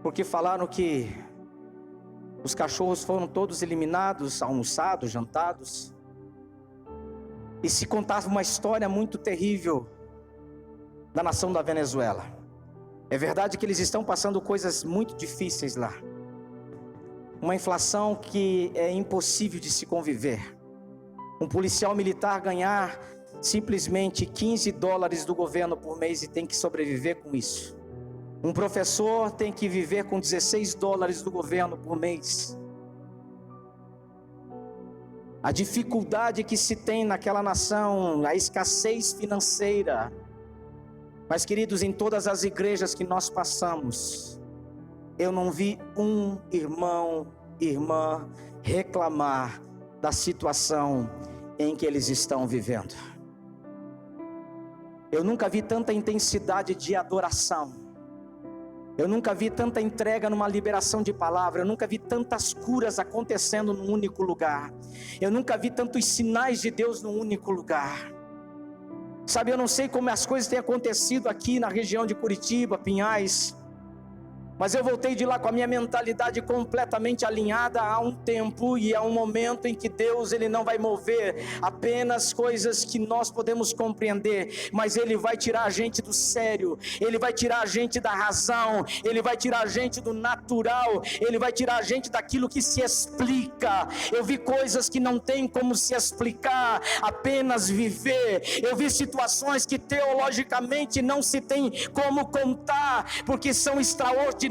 porque falaram que os cachorros foram todos eliminados, almoçados, jantados, e se contava uma história muito terrível da nação da Venezuela. É verdade que eles estão passando coisas muito difíceis lá, uma inflação que é impossível de se conviver. Um policial militar ganhar simplesmente $15 do governo por mês e tem que sobreviver com isso. Um professor tem que viver com $16 do governo por mês. A dificuldade que se tem naquela nação, a escassez financeira. Mas, queridos, em todas as igrejas que nós passamos, eu não vi um irmão, irmã reclamar da situação em que eles estão vivendo. Eu nunca vi tanta intensidade de adoração. Eu nunca vi tanta entrega numa liberação de palavra. Eu nunca vi tantas curas acontecendo num único lugar. Eu nunca vi tantos sinais de Deus num único lugar. Sabe, eu não sei como as coisas têm acontecido aqui na região de Curitiba, Pinhais, mas eu voltei de lá com a minha mentalidade completamente alinhada a um tempo e a um momento em que Deus, Ele não vai mover apenas coisas que nós podemos compreender, mas Ele vai tirar a gente do sério, Ele vai tirar a gente da razão, Ele vai tirar a gente do natural, Ele vai tirar a gente daquilo que se explica. Eu vi coisas que não tem como se explicar, apenas viver. Eu vi situações que teologicamente não se tem como contar, porque são extraordinárias,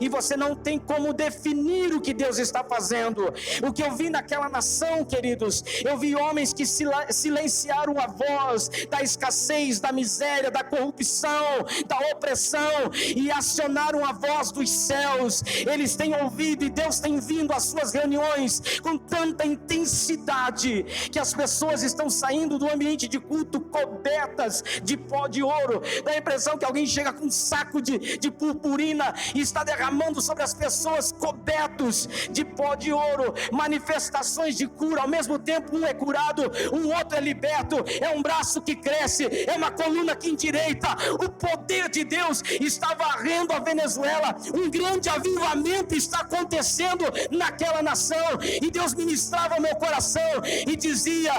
e você não tem como definir o que Deus está fazendo. O que eu vi naquela nação, queridos, eu vi homens que silenciaram a voz da escassez, da miséria, da corrupção, da opressão, e acionaram a voz dos céus. Eles têm ouvido e Deus tem vindo às suas reuniões com tanta intensidade que as pessoas estão saindo do ambiente de culto cobertas de pó de ouro. Dá a impressão que alguém chega com um saco de purpurina e está derramando sobre as pessoas cobertos de pó de ouro. Manifestações de cura, ao mesmo tempo um é curado, um outro é liberto, é um braço que cresce, é uma coluna que endireita. O poder de Deus está varrendo a Venezuela, um grande avivamento está acontecendo naquela nação, e Deus ministrava ao meu coração e dizia: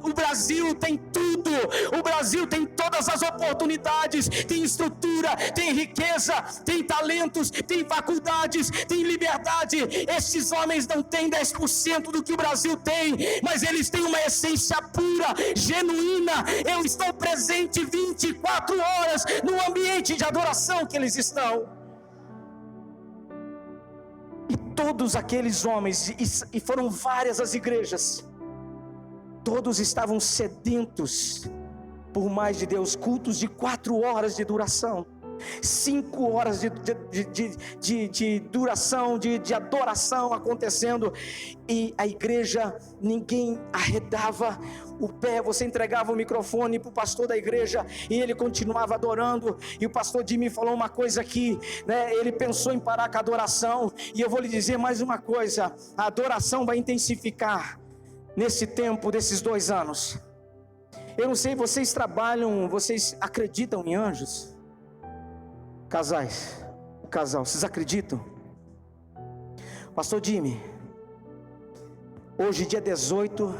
o Brasil tem tudo, o Brasil tem todas as oportunidades, tem estrutura, tem riqueza, tem talentos, tem faculdades, tem liberdade. Esses homens não têm 10% do que o Brasil tem, mas eles têm uma essência pura, genuína. Eu estou presente 24 horas no ambiente de adoração que eles estão. E todos aqueles homens, e foram várias as igrejas, todos estavam sedentos por mais de Deus, cultos de 4 horas de duração, 5 horas de duração, de adoração acontecendo, e a igreja, ninguém arredava o pé. Você entregava o microfone para o pastor da igreja e ele continuava adorando. E o pastor Jimmy falou uma coisa aqui, né? Ele pensou em parar com a adoração, e eu vou lhe dizer mais uma coisa: a adoração vai intensificar nesse tempo desses 2 anos. Eu não sei, vocês trabalham, vocês acreditam em anjos? Casais, o casal, vocês acreditam? Pastor Jimmy, hoje dia 18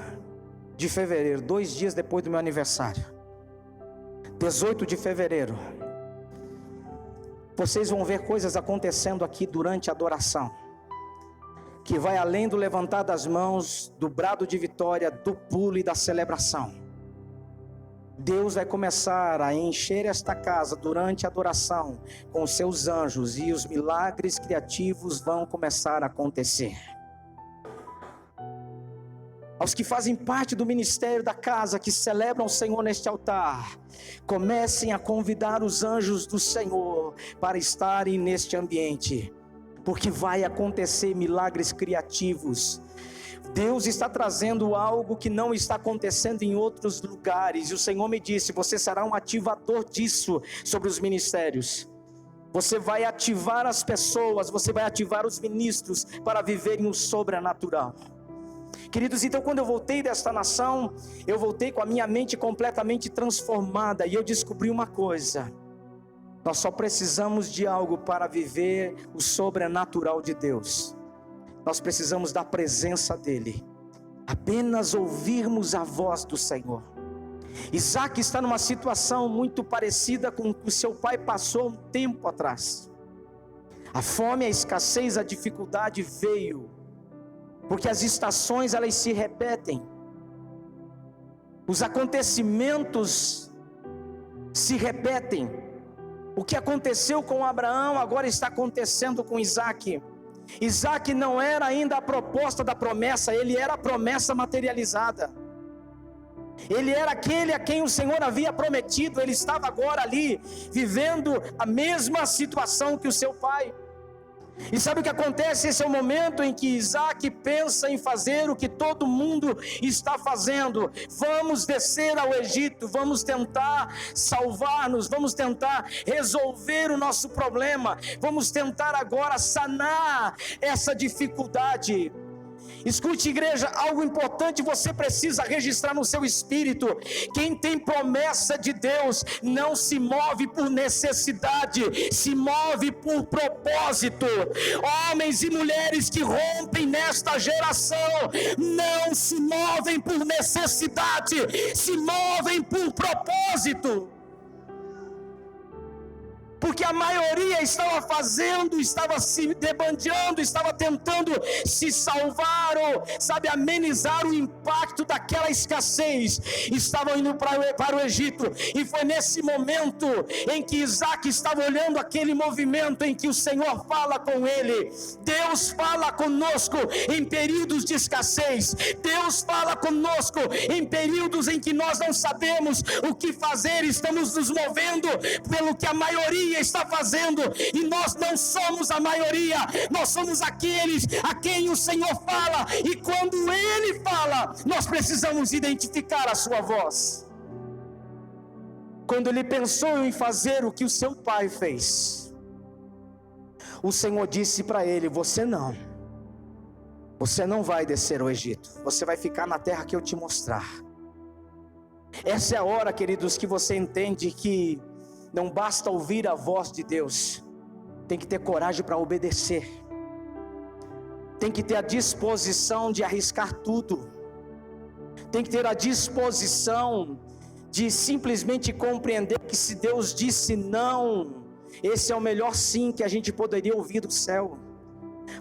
de fevereiro, 2 dias depois do meu aniversário, 18 de fevereiro, vocês vão ver coisas acontecendo aqui durante a adoração, que vai além do levantar das mãos, do brado de vitória, do pulo e da celebração. Deus vai começar a encher esta casa durante a adoração com os seus anjos, e os milagres criativos vão começar a acontecer. Aos que fazem parte do ministério da casa, que celebram o Senhor neste altar, comecem a convidar os anjos do Senhor para estarem neste ambiente, porque vai acontecer milagres criativos. Deus está trazendo algo que não está acontecendo em outros lugares, e o Senhor me disse: você será um ativador disso sobre os ministérios. Você vai ativar as pessoas, você vai ativar os ministros para viverem o sobrenatural. Queridos, então quando eu voltei desta nação, eu voltei com a minha mente completamente transformada, e eu descobri uma coisa: nós só precisamos de algo para viver o sobrenatural de Deus. Nós precisamos da presença dEle, apenas ouvirmos a voz do Senhor. Isaac está numa situação muito parecida com o que o seu pai passou um tempo atrás. A fome, a escassez, a dificuldade veio, porque as estações elas se repetem, os acontecimentos se repetem. O que aconteceu com Abraão agora está acontecendo com Isaac. Isaac não era ainda a proposta da promessa, ele era a promessa materializada. Ele era aquele a quem o Senhor havia prometido. Ele estava agora ali, vivendo a mesma situação que o seu pai. E sabe o que acontece? Esse é o momento em que Isaac pensa em fazer o que todo mundo está fazendo. Vamos descer ao Egito, vamos tentar salvar-nos, vamos tentar resolver o nosso problema, vamos tentar agora sanar essa dificuldade. Escute, igreja, algo importante você precisa registrar no seu espírito: quem tem promessa de Deus não se move por necessidade, se move por propósito. Homens e mulheres que rompem nesta geração não se movem por necessidade, se movem por propósito. Porque a maioria estava se debandeando, estava tentando se salvar, ou, amenizar o impacto daquela escassez. Estavam indo para o Egito, e foi nesse momento em que Isaac estava olhando aquele movimento em que o Senhor fala com ele. Deus fala conosco em períodos de escassez, Deus fala conosco em períodos em que nós não sabemos o que fazer, estamos nos movendo pelo que a maioria está fazendo, e nós não somos a maioria, nós somos aqueles a quem o Senhor fala, e quando Ele fala, nós precisamos identificar a sua voz. Quando ele pensou em fazer o que o seu pai fez, o Senhor disse para ele: você não vai descer ao Egito, você vai ficar na terra que eu te mostrar. Essa é a hora, queridos, que você entende que não basta ouvir a voz de Deus, tem que ter coragem para obedecer, tem que ter a disposição de arriscar tudo, tem que ter a disposição de simplesmente compreender que se Deus disse não, esse é o melhor sim que a gente poderia ouvir do céu.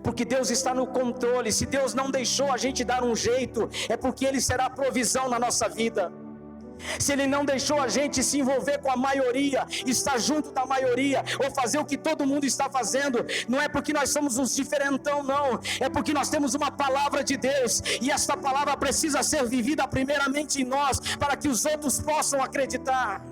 Porque Deus está no controle. Se Deus não deixou a gente dar um jeito, é porque Ele será a provisão na nossa vida. Se Ele não deixou a gente se envolver com a maioria, estar junto da maioria, ou fazer o que todo mundo está fazendo, não é porque nós somos uns diferentão, não. É porque nós temos uma palavra de Deus, e esta palavra precisa ser vivida primeiramente em nós, para que os outros possam acreditar.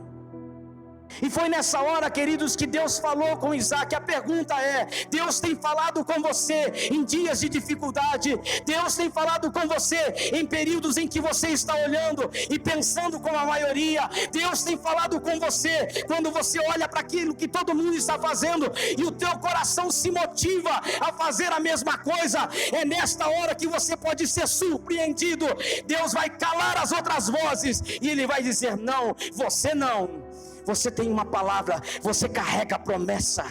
E foi nessa hora, queridos, que Deus falou com Isaac. A pergunta é: Deus tem falado com você em dias de dificuldade? Deus tem falado com você em períodos em que você está olhando e pensando como a maioria? Deus tem falado com você quando você olha para aquilo que todo mundo está fazendo e o teu coração se motiva a fazer a mesma coisa? É nesta hora que você pode ser surpreendido. Deus vai calar as outras vozes e Ele vai dizer: não, você não. Você tem uma palavra, você carrega a promessa.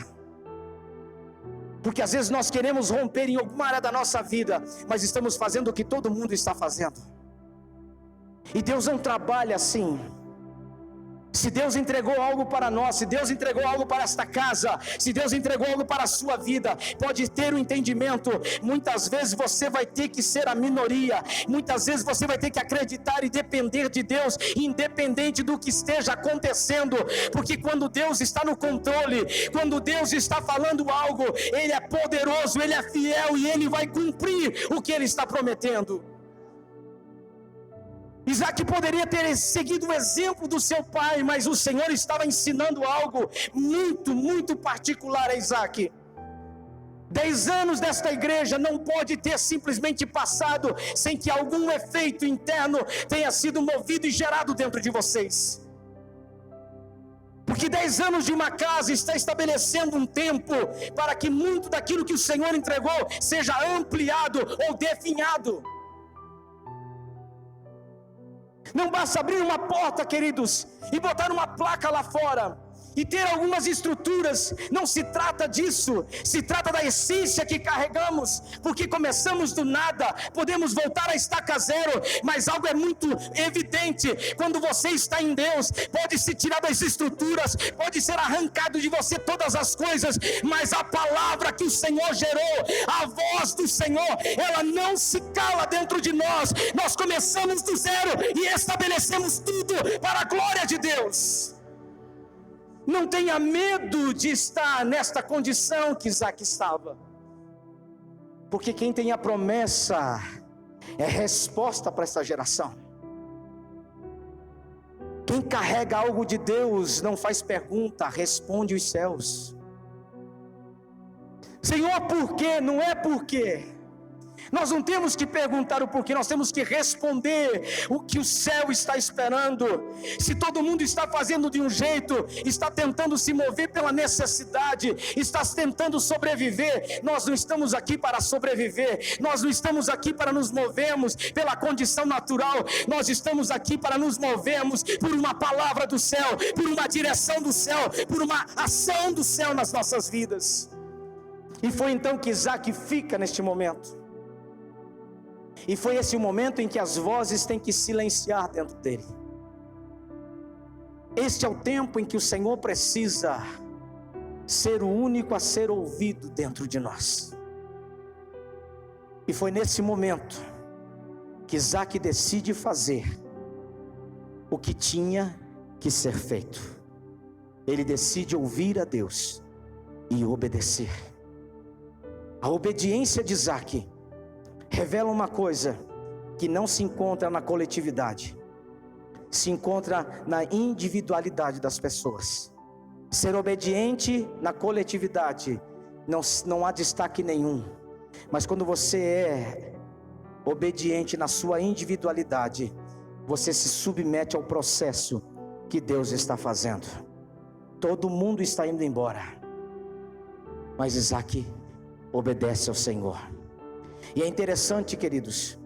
Porque às vezes nós queremos romper em alguma área da nossa vida, mas estamos fazendo o que todo mundo está fazendo. E Deus não trabalha assim. Se Deus entregou algo para nós, se Deus entregou algo para esta casa, se Deus entregou algo para a sua vida, pode ter um entendimento. Muitas vezes você vai ter que ser a minoria, muitas vezes você vai ter que acreditar e depender de Deus, independente do que esteja acontecendo, porque quando Deus está no controle, quando Deus está falando algo, Ele é poderoso, Ele é fiel e Ele vai cumprir o que Ele está prometendo. Isaac poderia ter seguido o exemplo do seu pai, mas o Senhor estava ensinando algo muito particular a Isaac. 10 anos desta igreja não pode ter simplesmente passado sem que algum efeito interno tenha sido movido e gerado dentro de vocês. Porque 10 anos de uma casa está estabelecendo um tempo para que muito daquilo que o Senhor entregou seja ampliado ou definhado. Não basta abrir uma porta, queridos, e botar uma placa lá fora e ter algumas estruturas. Não se trata disso, se trata da essência que carregamos, porque começamos do nada, podemos voltar a estaca zero, mas algo é muito evidente: quando você está em Deus, pode se tirar das estruturas, pode ser arrancado de você todas as coisas, mas a palavra que o Senhor gerou, a voz do Senhor, ela não se cala dentro de nós. Nós começamos do zero e estabelecemos tudo para a glória de Deus. Não tenha medo de estar nesta condição que Isaac estava, porque quem tem a promessa é resposta para essa geração. Quem carrega algo de Deus não faz pergunta, responde os céus. Senhor, por quê? Não é por quê. Nós não temos que perguntar o porquê, nós temos que responder o que o céu está esperando. Se todo mundo está fazendo de um jeito, está tentando se mover pela necessidade, está tentando sobreviver, nós não estamos aqui para sobreviver, nós não estamos aqui para nos movermos pela condição natural, nós estamos aqui para nos movermos por uma palavra do céu, por uma direção do céu, por uma ação do céu nas nossas vidas. E foi então que Isaac fica neste momento. E foi esse o momento em que as vozes têm que silenciar dentro dele. Este é o tempo em que o Senhor precisa ser o único a ser ouvido dentro de nós. E foi nesse momento que Isaac decide fazer o que tinha que ser feito. Ele decide ouvir a Deus e obedecer. A obediência de Isaac revela uma coisa que não se encontra na coletividade, se encontra na individualidade das pessoas. Ser obediente na coletividade não há destaque nenhum, mas quando você é obediente na sua individualidade, você se submete ao processo que Deus está fazendo. Todo mundo está indo embora, mas Isaac obedece ao Senhor. E é interessante, queridos,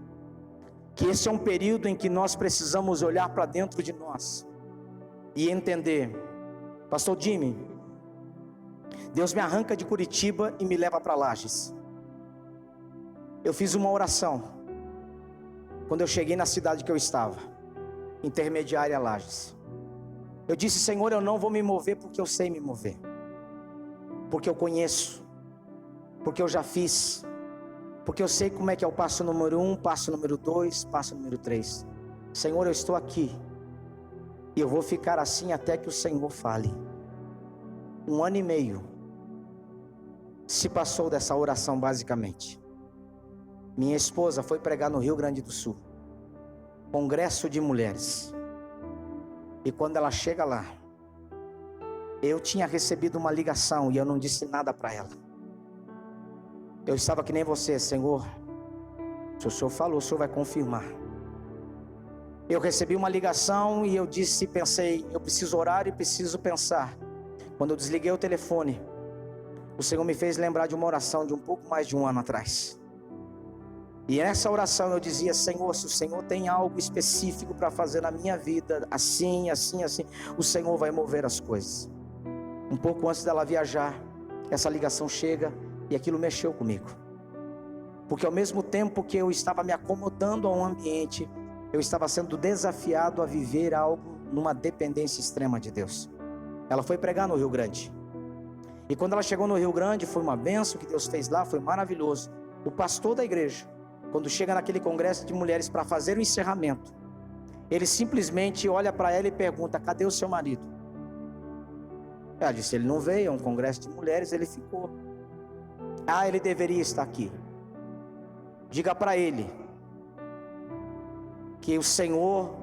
que esse é um período em que nós precisamos olhar para dentro de nós e entender: Pastor Jimmy, Deus me arranca de Curitiba e me leva para Lages. Eu fiz uma oração quando eu cheguei na cidade que eu estava, intermediária Lages. Eu disse: Senhor, eu não vou me mover porque eu sei me mover, porque eu conheço, porque eu já fiz, porque eu sei como é que é o passo número 1, passo número 2, passo número 3. Senhor, eu estou aqui, E eu vou ficar assim até que o Senhor fale. 1 ano e meio se passou dessa oração basicamente. Minha esposa foi pregar no Rio Grande do Sul, congresso de mulheres. E quando ela chega lá, eu tinha recebido uma ligação e eu não disse nada para ela. Eu estava que nem você, Senhor, se o Senhor falou, o Senhor vai confirmar. Eu recebi uma ligação e eu pensei, eu preciso orar e preciso pensar. Quando eu desliguei o telefone, o Senhor me fez lembrar de uma oração de um pouco mais de 1 ano atrás. E nessa oração eu dizia, Senhor, se o Senhor tem algo específico para fazer na minha vida, assim, assim, assim, o Senhor vai mover as coisas. Um pouco antes dela viajar, essa ligação chega e aquilo mexeu comigo. Porque ao mesmo tempo que eu estava me acomodando a um ambiente, eu estava sendo desafiado a viver algo numa dependência extrema de Deus. Ela foi pregar no Rio Grande. E quando ela chegou no Rio Grande, foi uma bênção que Deus fez lá, foi maravilhoso. O pastor da igreja, quando chega naquele congresso de mulheres para fazer o encerramento, ele simplesmente olha para ela e pergunta, cadê o seu marido? Ela disse, ele não veio, é um congresso de mulheres, ele ficou. Ah, ele deveria estar aqui. Diga para ele que o Senhor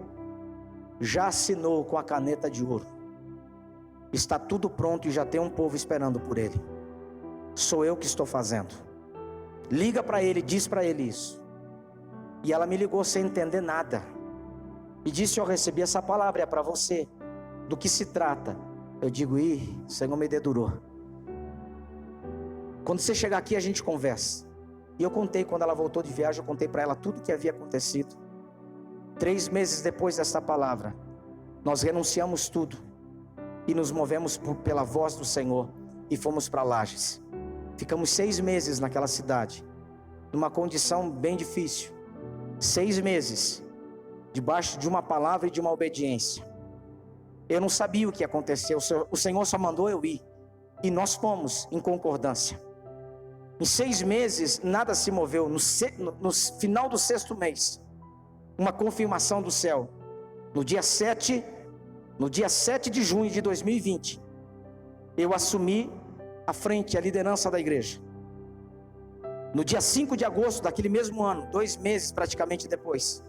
já assinou com a caneta de ouro. Está tudo pronto e já tem um povo esperando por ele. Sou eu que estou fazendo. Liga para ele, diz para ele isso. E ela me ligou sem entender nada. E disse, eu recebi essa palavra, é para você. Do que se trata? Eu digo, o Senhor me dedurou. Quando você chegar aqui a gente conversa. E eu contei, quando ela voltou de viagem, eu contei para ela tudo o que havia acontecido. 3 meses depois dessa palavra, nós renunciamos tudo e nos movemos pela voz do Senhor e fomos para Lages. Ficamos 6 meses naquela cidade, numa condição bem difícil. 6 meses, debaixo de uma palavra e de uma obediência. Eu não sabia o que ia acontecer, o Senhor só mandou eu ir. E nós fomos em concordância. Em 6 meses, nada se moveu. No final do 6º mês, uma confirmação do céu. No dia 7 de junho de 2020, eu assumi a frente, a liderança da igreja. No dia 5 de agosto daquele mesmo ano, 2 meses praticamente depois,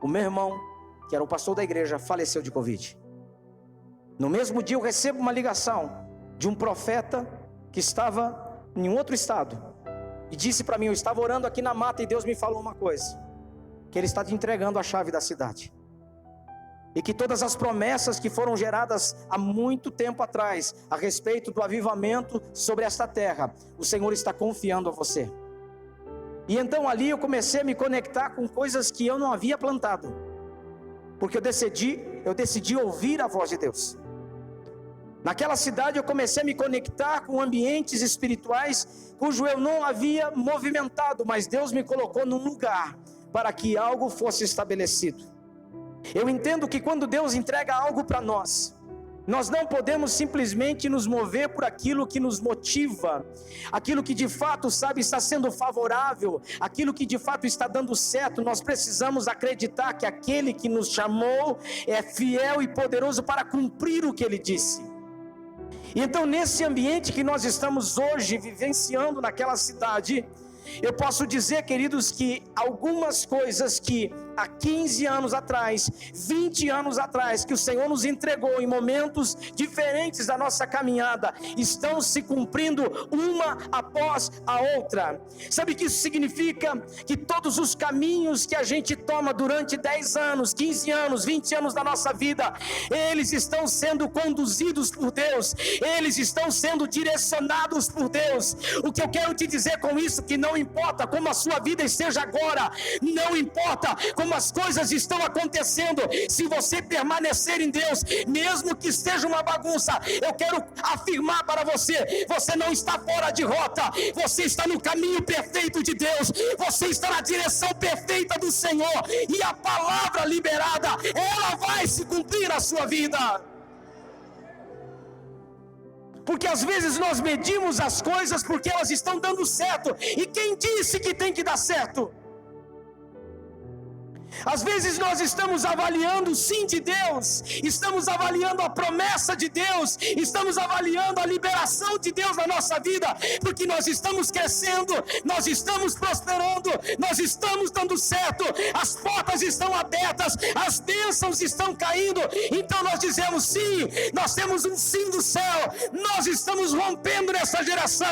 o meu irmão, que era o pastor da igreja, faleceu de Covid. No mesmo dia eu recebo uma ligação de um profeta que estava em outro estado e disse para mim, eu estava orando aqui na mata e Deus me falou uma coisa, que Ele está te entregando a chave da cidade. E que todas as promessas que foram geradas há muito tempo atrás, a respeito do avivamento sobre esta terra, o Senhor está confiando a você. E então ali eu comecei a me conectar com coisas que eu não havia plantado. Porque eu decidi ouvir a voz de Deus. Naquela cidade eu comecei a me conectar com ambientes espirituais, cujo eu não havia movimentado, mas Deus me colocou num lugar para que algo fosse estabelecido. Eu entendo que quando Deus entrega algo para nós, nós não podemos simplesmente nos mover por aquilo que nos motiva, aquilo que de fato, está sendo favorável, aquilo que de fato está dando certo. Nós precisamos acreditar que aquele que nos chamou é fiel e poderoso para cumprir o que Ele disse. E então, nesse ambiente que nós estamos hoje vivenciando naquela cidade, eu posso dizer, queridos, que algumas coisas que há 15 anos atrás, 20 anos atrás, que o Senhor nos entregou em momentos diferentes da nossa caminhada, estão se cumprindo uma após a outra. Sabe o que isso significa? Que todos os caminhos que a gente toma durante 10 anos, 15 anos, 20 anos da nossa vida, eles estão sendo conduzidos por Deus, eles estão sendo direcionados por Deus. O que eu quero te dizer com isso, que não importa como a sua vida esteja agora, não importa como as coisas estão acontecendo, se você permanecer em Deus, mesmo que esteja uma bagunça, eu quero afirmar para você, você não está fora de rota, você está no caminho perfeito de Deus, você está na direção perfeita do Senhor, e a palavra liberada, ela vai se cumprir na sua vida. Porque às vezes nós medimos as coisas porque elas estão dando certo, e quem disse que tem que dar certo? Às vezes nós estamos avaliando o sim de Deus, estamos avaliando a promessa de Deus, estamos avaliando a liberação de Deus na nossa vida, porque nós estamos crescendo, nós estamos prosperando, nós estamos dando certo, as portas estão abertas, as bênçãos estão caindo, então nós dizemos sim, nós temos um sim do céu, nós estamos rompendo nessa geração.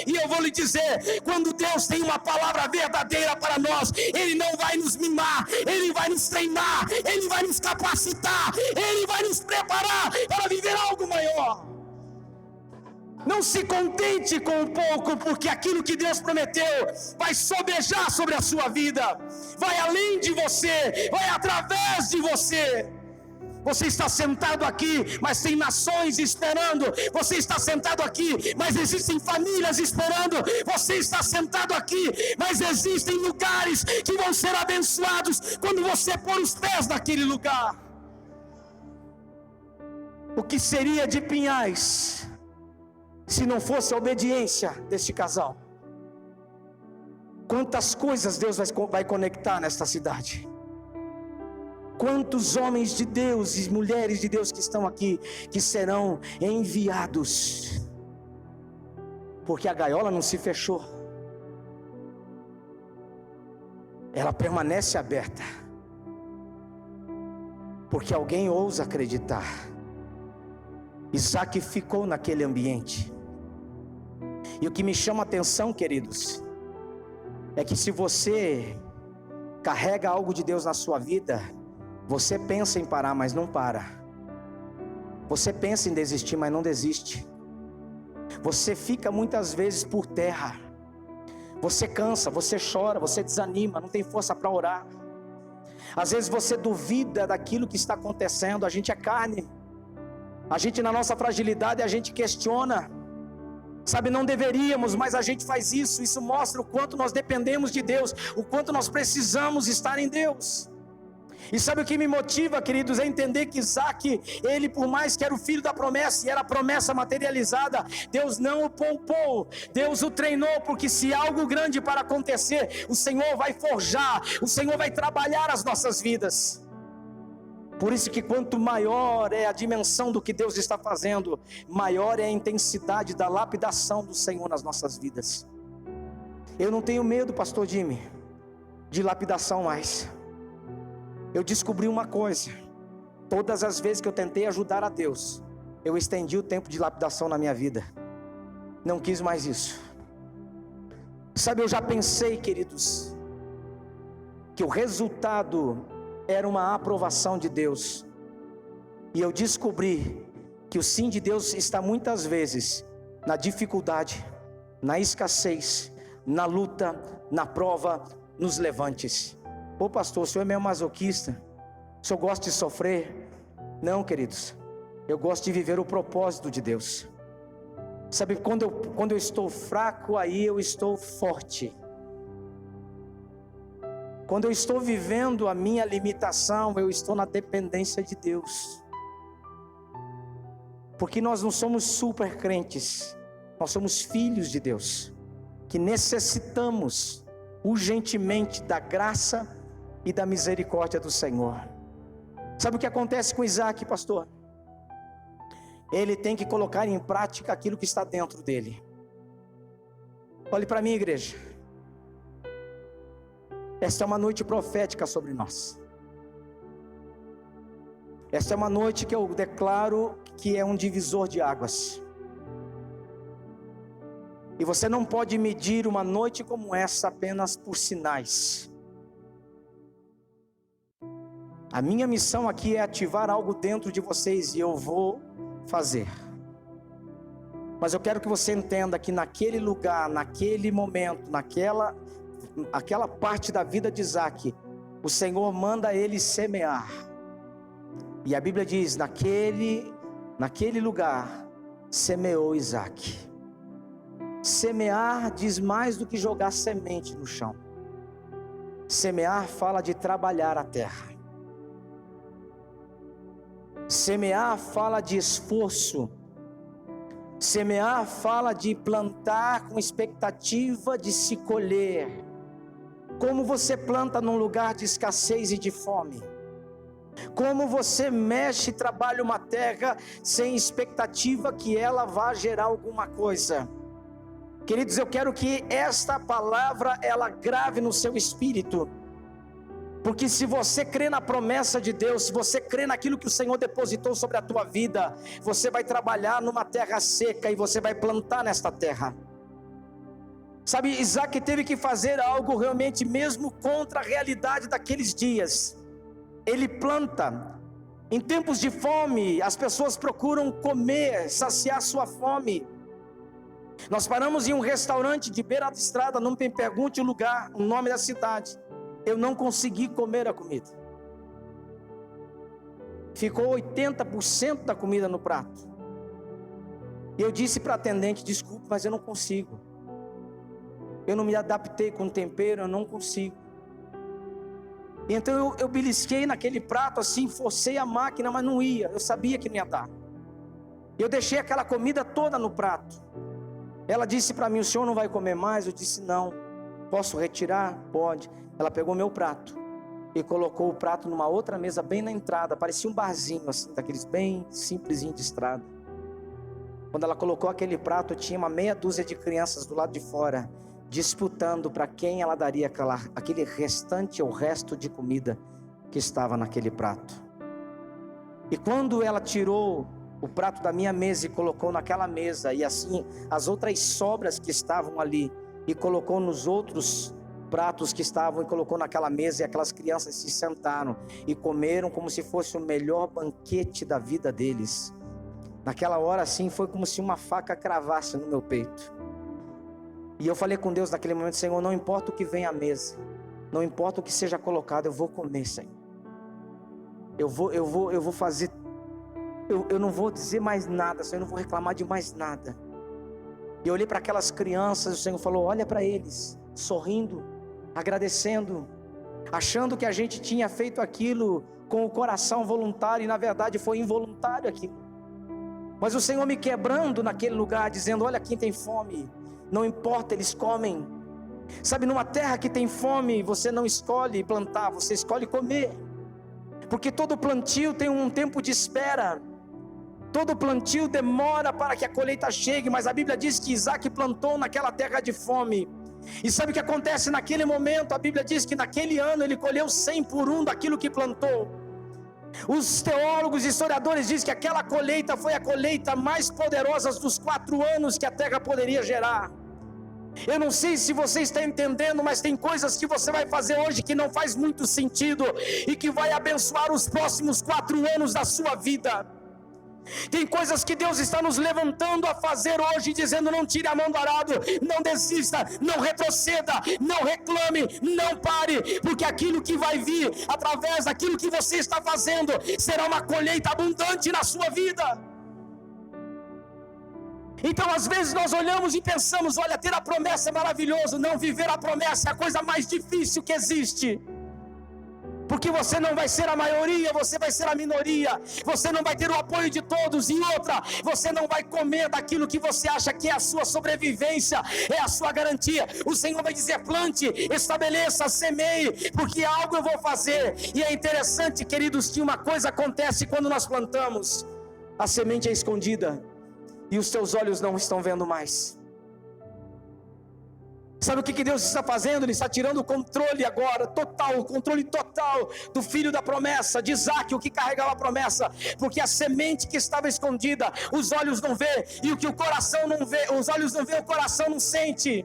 E eu vou lhe dizer, quando Deus tem uma palavra verdadeira para nós, Ele não vai nos mimar, Ele vai nos treinar, Ele vai nos capacitar, Ele vai nos preparar para viver algo maior. Não se contente com um pouco, porque aquilo que Deus prometeu vai sobejar sobre a sua vida, vai além de você, vai através de você. Você está sentado aqui, mas tem nações esperando. Você está sentado aqui, mas existem famílias esperando. Você está sentado aqui, mas existem lugares que vão ser abençoados quando você pôr os pés naquele lugar. O que seria de Pinhais se não fosse a obediência deste casal? Quantas coisas Deus vai conectar nesta cidade? Quantos homens de Deus e mulheres de Deus que estão aqui, que serão enviados, porque a gaiola não se fechou, ela permanece aberta, porque alguém ousa acreditar. Isaac ficou naquele ambiente. E o que me chama a atenção, queridos, é que se você carrega algo de Deus na sua vida, você pensa em parar, mas não para. Você pensa em desistir, mas não desiste. Você fica muitas vezes por terra. Você cansa, você chora, você desanima, não tem força para orar. Às vezes você duvida daquilo que está acontecendo. A gente é carne. A gente, na nossa fragilidade, a gente questiona. Sabe, não deveríamos, mas a gente faz isso. Isso mostra o quanto nós dependemos de Deus, o quanto nós precisamos estar em Deus. E sabe o que me motiva, queridos, é entender que Isaac, ele, por mais que era o filho da promessa, e era a promessa materializada, Deus não o poupou, Deus o treinou, porque se há algo grande para acontecer, o Senhor vai forjar, o Senhor vai trabalhar as nossas vidas. Por isso que quanto maior é a dimensão do que Deus está fazendo, maior é a intensidade da lapidação do Senhor nas nossas vidas. Eu não tenho medo, pastor Jimmy, de lapidação mais. Eu descobri uma coisa: todas as vezes que eu tentei ajudar a Deus, eu estendi o tempo de lapidação na minha vida. Não quis mais isso. Sabe, eu já pensei, queridos, que o resultado era uma aprovação de Deus. E eu descobri que o sim de Deus está muitas vezes na dificuldade, na escassez, na luta, na prova, nos levantes. Ô pastor, o senhor é meio masoquista? O senhor gosta de sofrer? Não, queridos, eu gosto de viver o propósito de Deus. Sabe, quando eu estou fraco, aí eu estou forte. Quando eu estou vivendo a minha limitação, eu estou na dependência de Deus. Porque nós não somos super crentes, nós somos filhos de Deus, que necessitamos urgentemente da graça e da misericórdia do Senhor. Sabe o que acontece com Isaac, pastor? Ele tem que colocar em prática aquilo que está dentro dele. Olhe para mim, igreja. Esta é uma noite profética sobre nós. Esta é uma noite que eu declaro que é um divisor de águas. E você não pode medir uma noite como essa apenas por sinais. A minha missão aqui é ativar algo dentro de vocês, e eu vou fazer. Mas eu quero que você entenda que naquele lugar, naquele momento, aquela parte da vida de Isaac, o Senhor manda ele semear. E a Bíblia diz: naquele lugar semeou Isaac. Semear diz mais do que jogar semente no chão. Semear fala de trabalhar a terra. Semear fala de esforço. Semear fala de plantar com expectativa de se colher. Como você planta num lugar de escassez e de fome? Como você mexe e trabalha uma terra sem expectativa que ela vá gerar alguma coisa? Queridos, eu quero que esta palavra ela grave no seu espírito. Porque se você crê na promessa de Deus, se você crê naquilo que o Senhor depositou sobre a tua vida, você vai trabalhar numa terra seca e você vai plantar nesta terra. Sabe, Isaac teve que fazer algo realmente mesmo contra a realidade daqueles dias. Ele planta. Em tempos de fome, as pessoas procuram comer, saciar sua fome. Nós paramos em um restaurante de beira de estrada, não me pergunte o lugar, o nome da cidade. Eu não consegui comer a comida. Ficou 80% da comida no prato. E eu disse para a atendente, desculpe, mas eu não consigo. Eu não me adaptei com o tempero, eu não consigo. Então eu belisquei naquele prato assim, forcei a máquina, mas não ia. Eu sabia que não ia dar. Eu deixei aquela comida toda no prato. Ela disse para mim, o senhor não vai comer mais? Eu disse, não. Posso retirar? Pode. Ela pegou meu prato e colocou o prato numa outra mesa bem na entrada, parecia um barzinho assim, daqueles bem simplesinho de estrada. Quando ela colocou aquele prato, tinha uma meia dúzia de crianças do lado de fora, disputando para quem ela daria aquele restante ou resto de comida que estava naquele prato. E quando ela tirou o prato da minha mesa e colocou naquela mesa, e assim as outras sobras que estavam ali, e colocou nos outros pratos que estavam e colocou naquela mesa, e aquelas crianças se sentaram e comeram como se fosse o melhor banquete da vida deles. Naquela hora assim foi como se uma faca cravasse no meu peito. E eu falei com Deus naquele momento, Senhor, não importa o que venha à mesa, não importa o que seja colocado, eu vou comer, Senhor. Eu vou fazer, eu não vou dizer mais nada, Senhor, eu não vou reclamar de mais nada. E eu olhei para aquelas crianças, o Senhor falou, olha para eles, sorrindo, agradecendo, achando que a gente tinha feito aquilo com o coração voluntário, e na verdade foi involuntário aquilo. Mas o Senhor me quebrando naquele lugar, dizendo, olha, quem tem fome, não importa, eles comem. Sabe, numa terra que tem fome, você não escolhe plantar, você escolhe comer. Porque todo plantio tem um tempo de espera. Todo plantio demora para que a colheita chegue, mas a Bíblia diz que Isaac plantou naquela terra de fome. E sabe o que acontece naquele momento? A Bíblia diz que naquele ano ele colheu 100 por 1 daquilo que plantou. Os teólogos e historiadores dizem que aquela colheita foi a colheita mais poderosa dos 4 anos que a terra poderia gerar. Eu não sei se você está entendendo, mas tem coisas que você vai fazer hoje que não faz muito sentido e que vai abençoar os próximos 4 anos da sua vida. Tem coisas que Deus está nos levantando a fazer hoje, dizendo, não tire a mão do arado, não desista, não retroceda, não reclame, não pare, porque aquilo que vai vir através daquilo que você está fazendo será uma colheita abundante na sua vida. Então às vezes nós olhamos e pensamos, olha, ter a promessa é maravilhoso, não, viver a promessa é a coisa mais difícil que existe. Porque você não vai ser a maioria, você vai ser a minoria. Você não vai ter o apoio de todos. E outra, você não vai comer daquilo que você acha que é a sua sobrevivência, é a sua garantia. O Senhor vai dizer, plante, estabeleça, semeie, porque algo eu vou fazer. E é interessante, queridos, que uma coisa acontece quando nós plantamos. A semente é escondida e os teus olhos não estão vendo mais. Sabe o que Deus está fazendo? Ele está tirando o controle agora, total, o controle total do filho da promessa, de Isaac, o que carregava a promessa, porque a semente que estava escondida, os olhos não vê, e o que o coração não vê, os olhos não vê, o coração não sente.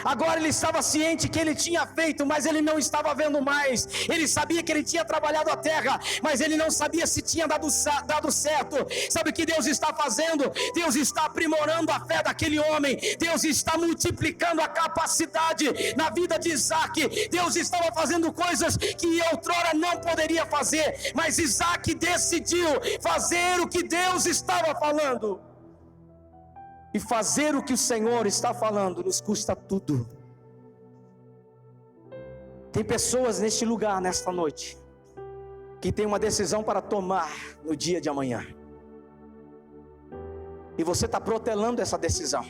Agora ele estava ciente que ele tinha feito, mas ele não estava vendo mais. Ele sabia que ele tinha trabalhado a terra, mas ele não sabia se tinha dado certo. Sabe o que Deus está fazendo? Deus está aprimorando a fé daquele homem. Deus está multiplicando a capacidade na vida de Isaac. Deus estava fazendo coisas que outrora não poderia fazer, mas Isaac decidiu fazer o que Deus estava falando. E fazer o que o Senhor está falando nos custa tudo. Tem pessoas neste lugar, nesta noite, que tem uma decisão para tomar no dia de amanhã. E você está protelando essa decisão.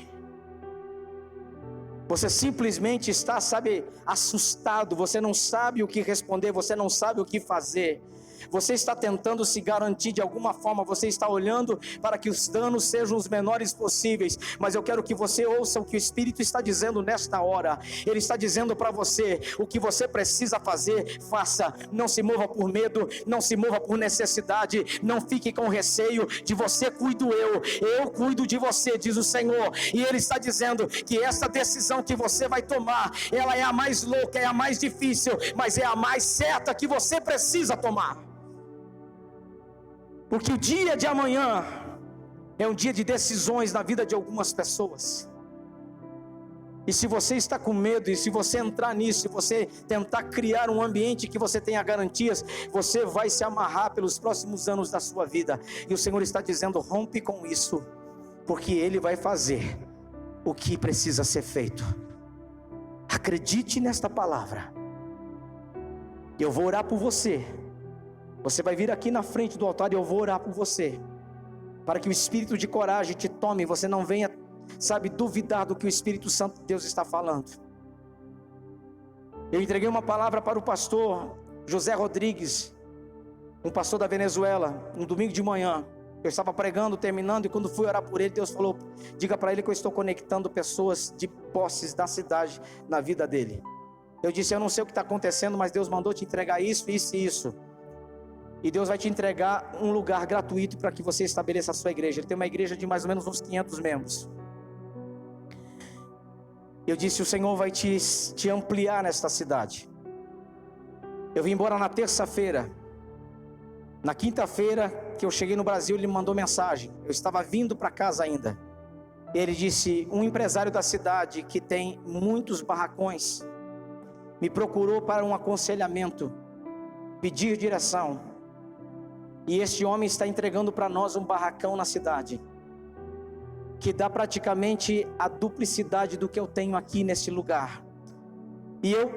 Você simplesmente está, sabe, assustado, você não sabe o que responder, você não sabe o que fazer. Você está tentando se garantir de alguma forma, você está olhando para que os danos sejam os menores possíveis, mas eu quero que você ouça o que o Espírito está dizendo nesta hora. Ele está dizendo para você, o que você precisa fazer, faça. Não se mova por medo, não se mova por necessidade, não fique com receio. De você cuido eu cuido de você, diz o Senhor. E Ele está dizendo que essa decisão que você vai tomar, ela é a mais louca, é a mais difícil, mas é a mais certa que você precisa tomar. Porque o dia de amanhã é um dia de decisões na vida de algumas pessoas. E se você está com medo, e se você entrar nisso, se você tentar criar um ambiente que você tenha garantias, você vai se amarrar pelos próximos anos da sua vida. E o Senhor está dizendo, rompe com isso, porque Ele vai fazer o que precisa ser feito. Acredite nesta palavra. Eu vou orar por você. Você vai vir aqui na frente do altar e eu vou orar por você, para que o espírito de coragem te tome, você não venha, sabe, duvidar do que o Espírito Santo de Deus está falando. Eu entreguei uma palavra para o pastor José Rodrigues, um pastor da Venezuela, um domingo de manhã. Eu estava pregando, terminando, e quando fui orar por ele, Deus falou, diga para ele que eu estou conectando pessoas de posses da cidade na vida dele. Eu disse, eu não sei o que está acontecendo, mas Deus mandou te entregar isso, isso e isso. E Deus vai te entregar um lugar gratuito para que você estabeleça a sua igreja. Ele tem uma igreja de mais ou menos uns 500 membros. Eu disse, o Senhor vai te ampliar nesta cidade. Eu vim embora na terça-feira. Na quinta-feira que eu cheguei no Brasil, ele me mandou mensagem. Eu estava vindo para casa ainda. Ele disse, um empresário da cidade que tem muitos barracões me procurou para um aconselhamento, pedir direção. E este homem está entregando para nós um barracão na cidade, que dá praticamente a duplicidade do que eu tenho aqui neste lugar. E eu,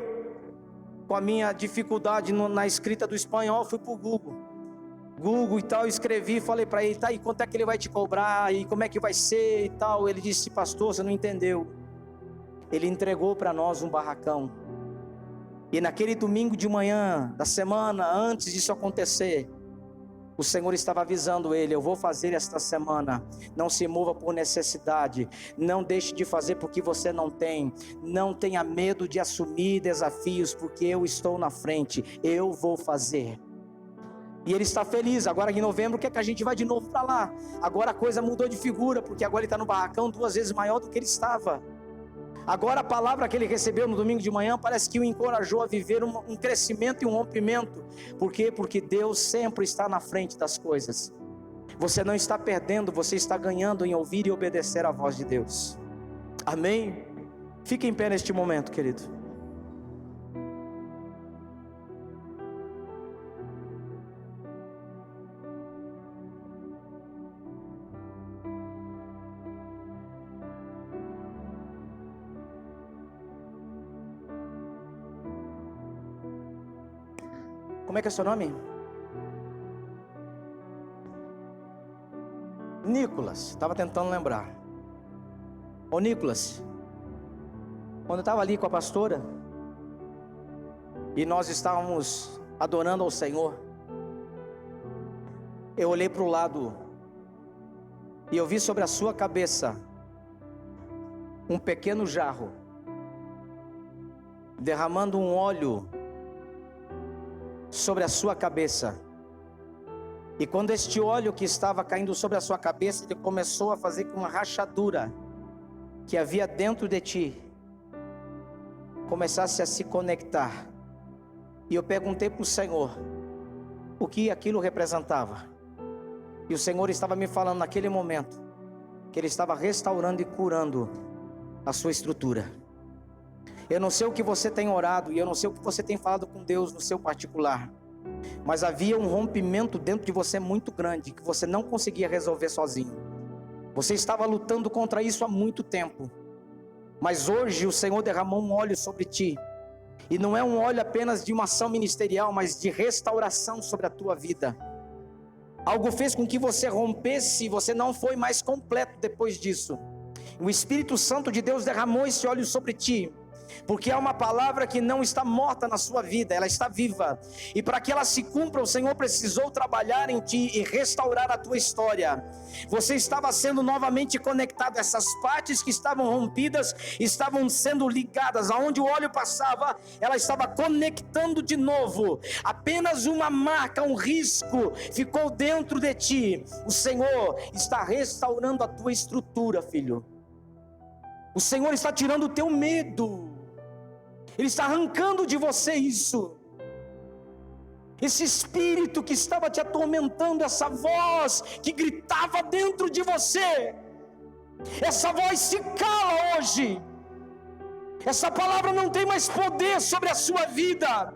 com a minha dificuldade na escrita do espanhol, fui para o Google e tal, escrevi, falei para ele, tá, e quanto é que ele vai te cobrar, e como é que vai ser e tal. Ele disse, pastor, você não entendeu. Ele entregou para nós um barracão. E naquele domingo de manhã da semana, antes disso acontecer, o Senhor estava avisando ele, eu vou fazer esta semana, não se mova por necessidade, não deixe de fazer porque você não tem, não tenha medo de assumir desafios, porque eu estou na frente, eu vou fazer. E ele está feliz. Agora em novembro, o que é que a gente vai de novo para lá? Agora a coisa mudou de figura, porque agora ele está no barracão 2 vezes maior do que ele estava. Agora a palavra que ele recebeu no domingo de manhã parece que o encorajou a viver um crescimento e um rompimento. Por quê? Porque Deus sempre está na frente das coisas. Você não está perdendo, você está ganhando em ouvir e obedecer a voz de Deus. Amém? Fique em pé neste momento, querido. Como é que é o seu nome? Nicolas, estava tentando lembrar. Ô Nicolas, quando eu estava ali com a pastora e nós estávamos adorando ao Senhor, eu olhei para o lado e eu vi sobre a sua cabeça um pequeno jarro derramando um óleo sobre a sua cabeça. E quando este óleo que estava caindo sobre a sua cabeça, ele começou a fazer com uma rachadura que havia dentro de ti começasse a se conectar. E eu perguntei para o Senhor o que aquilo representava. E o Senhor estava me falando naquele momento que Ele estava restaurando e curando a sua estrutura. Eu não sei o que você tem orado e eu não sei o que você tem falado com Deus no seu particular, mas havia um rompimento dentro de você muito grande que você não conseguia resolver sozinho. Você estava lutando contra isso há muito tempo, mas hoje o Senhor derramou um óleo sobre ti, e não é um óleo apenas de uma ação ministerial, mas de restauração sobre a tua vida. Algo fez com que você rompesse e você não foi mais completo depois disso. O Espírito Santo de Deus derramou esse óleo sobre ti, porque é uma palavra que não está morta na sua vida, ela está viva. E para que ela se cumpra, o Senhor precisou trabalhar em ti e restaurar a tua história. Você estava sendo novamente conectado, essas partes que estavam rompidas estavam sendo ligadas, aonde o óleo passava, ela estava conectando de novo. Apenas uma marca, um risco ficou dentro de ti. O Senhor está restaurando a tua estrutura, filho. O Senhor está tirando o teu medo. Ele está arrancando de você isso. Esse espírito que estava te atormentando, essa voz que gritava dentro de você, essa voz se cala hoje. Essa palavra não tem mais poder sobre a sua vida.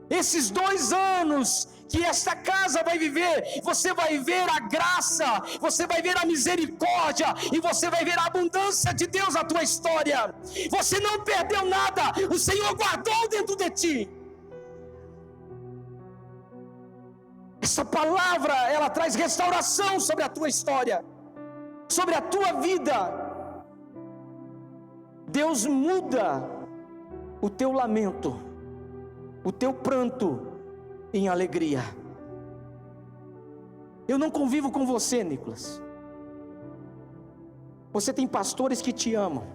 Esses 2 anos que esta casa vai viver, você vai ver a graça, você vai ver a misericórdia, e você vai ver a abundância de Deus na tua história. Você não perdeu nada, o Senhor guardou dentro de ti. Essa palavra, ela traz restauração sobre a tua história, sobre a tua vida. Deus muda o teu lamento, o teu pranto em alegria. Eu não convivo com você, Nicolas. Você tem pastores que te amam,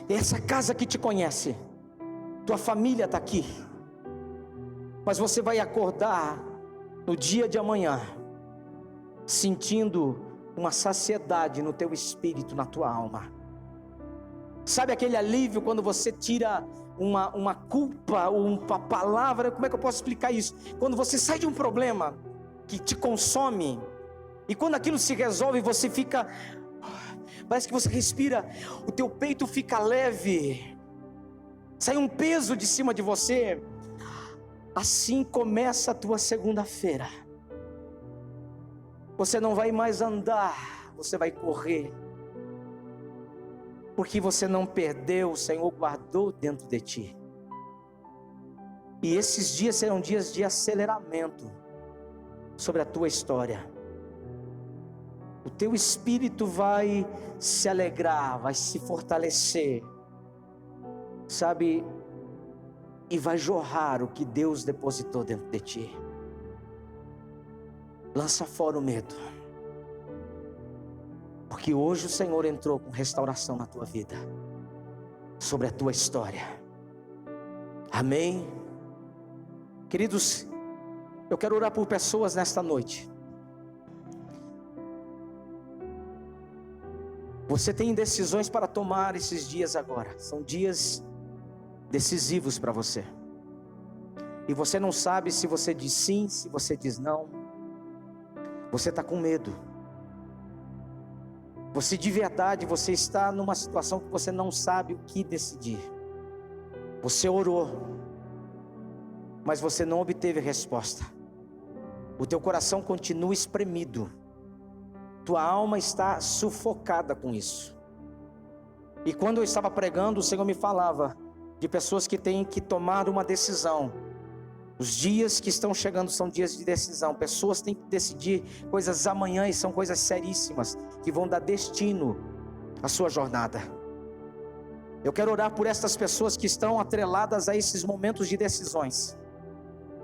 essa casa que te conhece, tua família está aqui, mas você vai acordar no dia de amanhã sentindo uma saciedade no teu espírito, na tua alma. Sabe aquele alívio quando você tira uma culpa, ou uma palavra, como é que eu posso explicar isso? Quando você sai de um problema que te consome, e quando aquilo se resolve, você fica, parece que você respira, o teu peito fica leve, sai um peso de cima de você. Assim começa a tua segunda-feira. Você não vai mais andar, você vai correr, porque você não perdeu, o Senhor guardou dentro de ti. E esses dias serão dias de aceleramento sobre a tua história. O teu espírito vai se alegrar, vai se fortalecer, sabe? E vai jorrar o que Deus depositou dentro de ti. Lança fora o medo, porque hoje o Senhor entrou com restauração na tua vida, sobre a tua história. Amém? Queridos, eu quero orar por pessoas nesta noite. Você tem decisões para tomar esses dias agora. São dias decisivos para você. E você não sabe se você diz sim, se você diz não. Você está com medo. Você de verdade, você está numa situação que você não sabe o que decidir. Você orou, mas você não obteve resposta. O teu coração continua espremido. Tua alma está sufocada com isso. E quando eu estava pregando, o Senhor me falava de pessoas que têm que tomar uma decisão. Os dias que estão chegando são dias de decisão. Pessoas têm que decidir coisas amanhã, e são coisas seríssimas, que vão dar destino à sua jornada. Eu quero orar por estas pessoas que estão atreladas a esses momentos de decisões.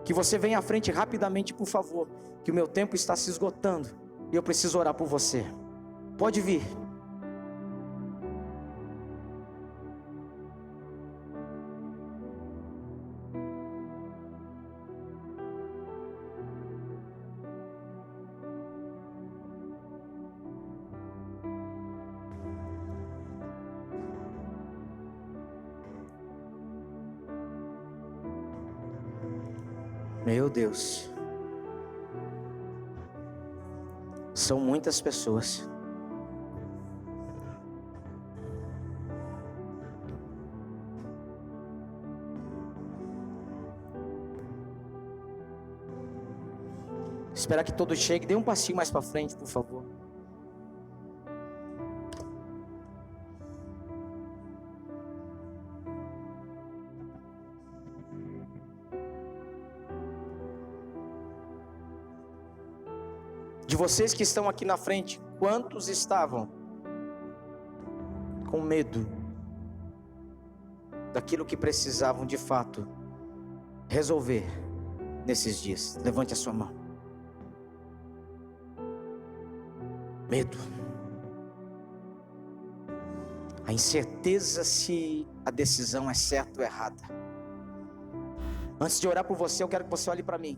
Que você venha à frente rapidamente, por favor, que o meu tempo está se esgotando e eu preciso orar por você. Pode vir. Meu Deus, são muitas pessoas. Esperar que todos cheguem. Dê um passinho mais para frente, por favor. De vocês que estão aqui na frente, quantos estavam com medo daquilo que precisavam de fato resolver nesses dias? Levante a sua mão. Medo. A incerteza se a decisão é certa ou errada. Antes de orar por você, eu quero que você olhe para mim.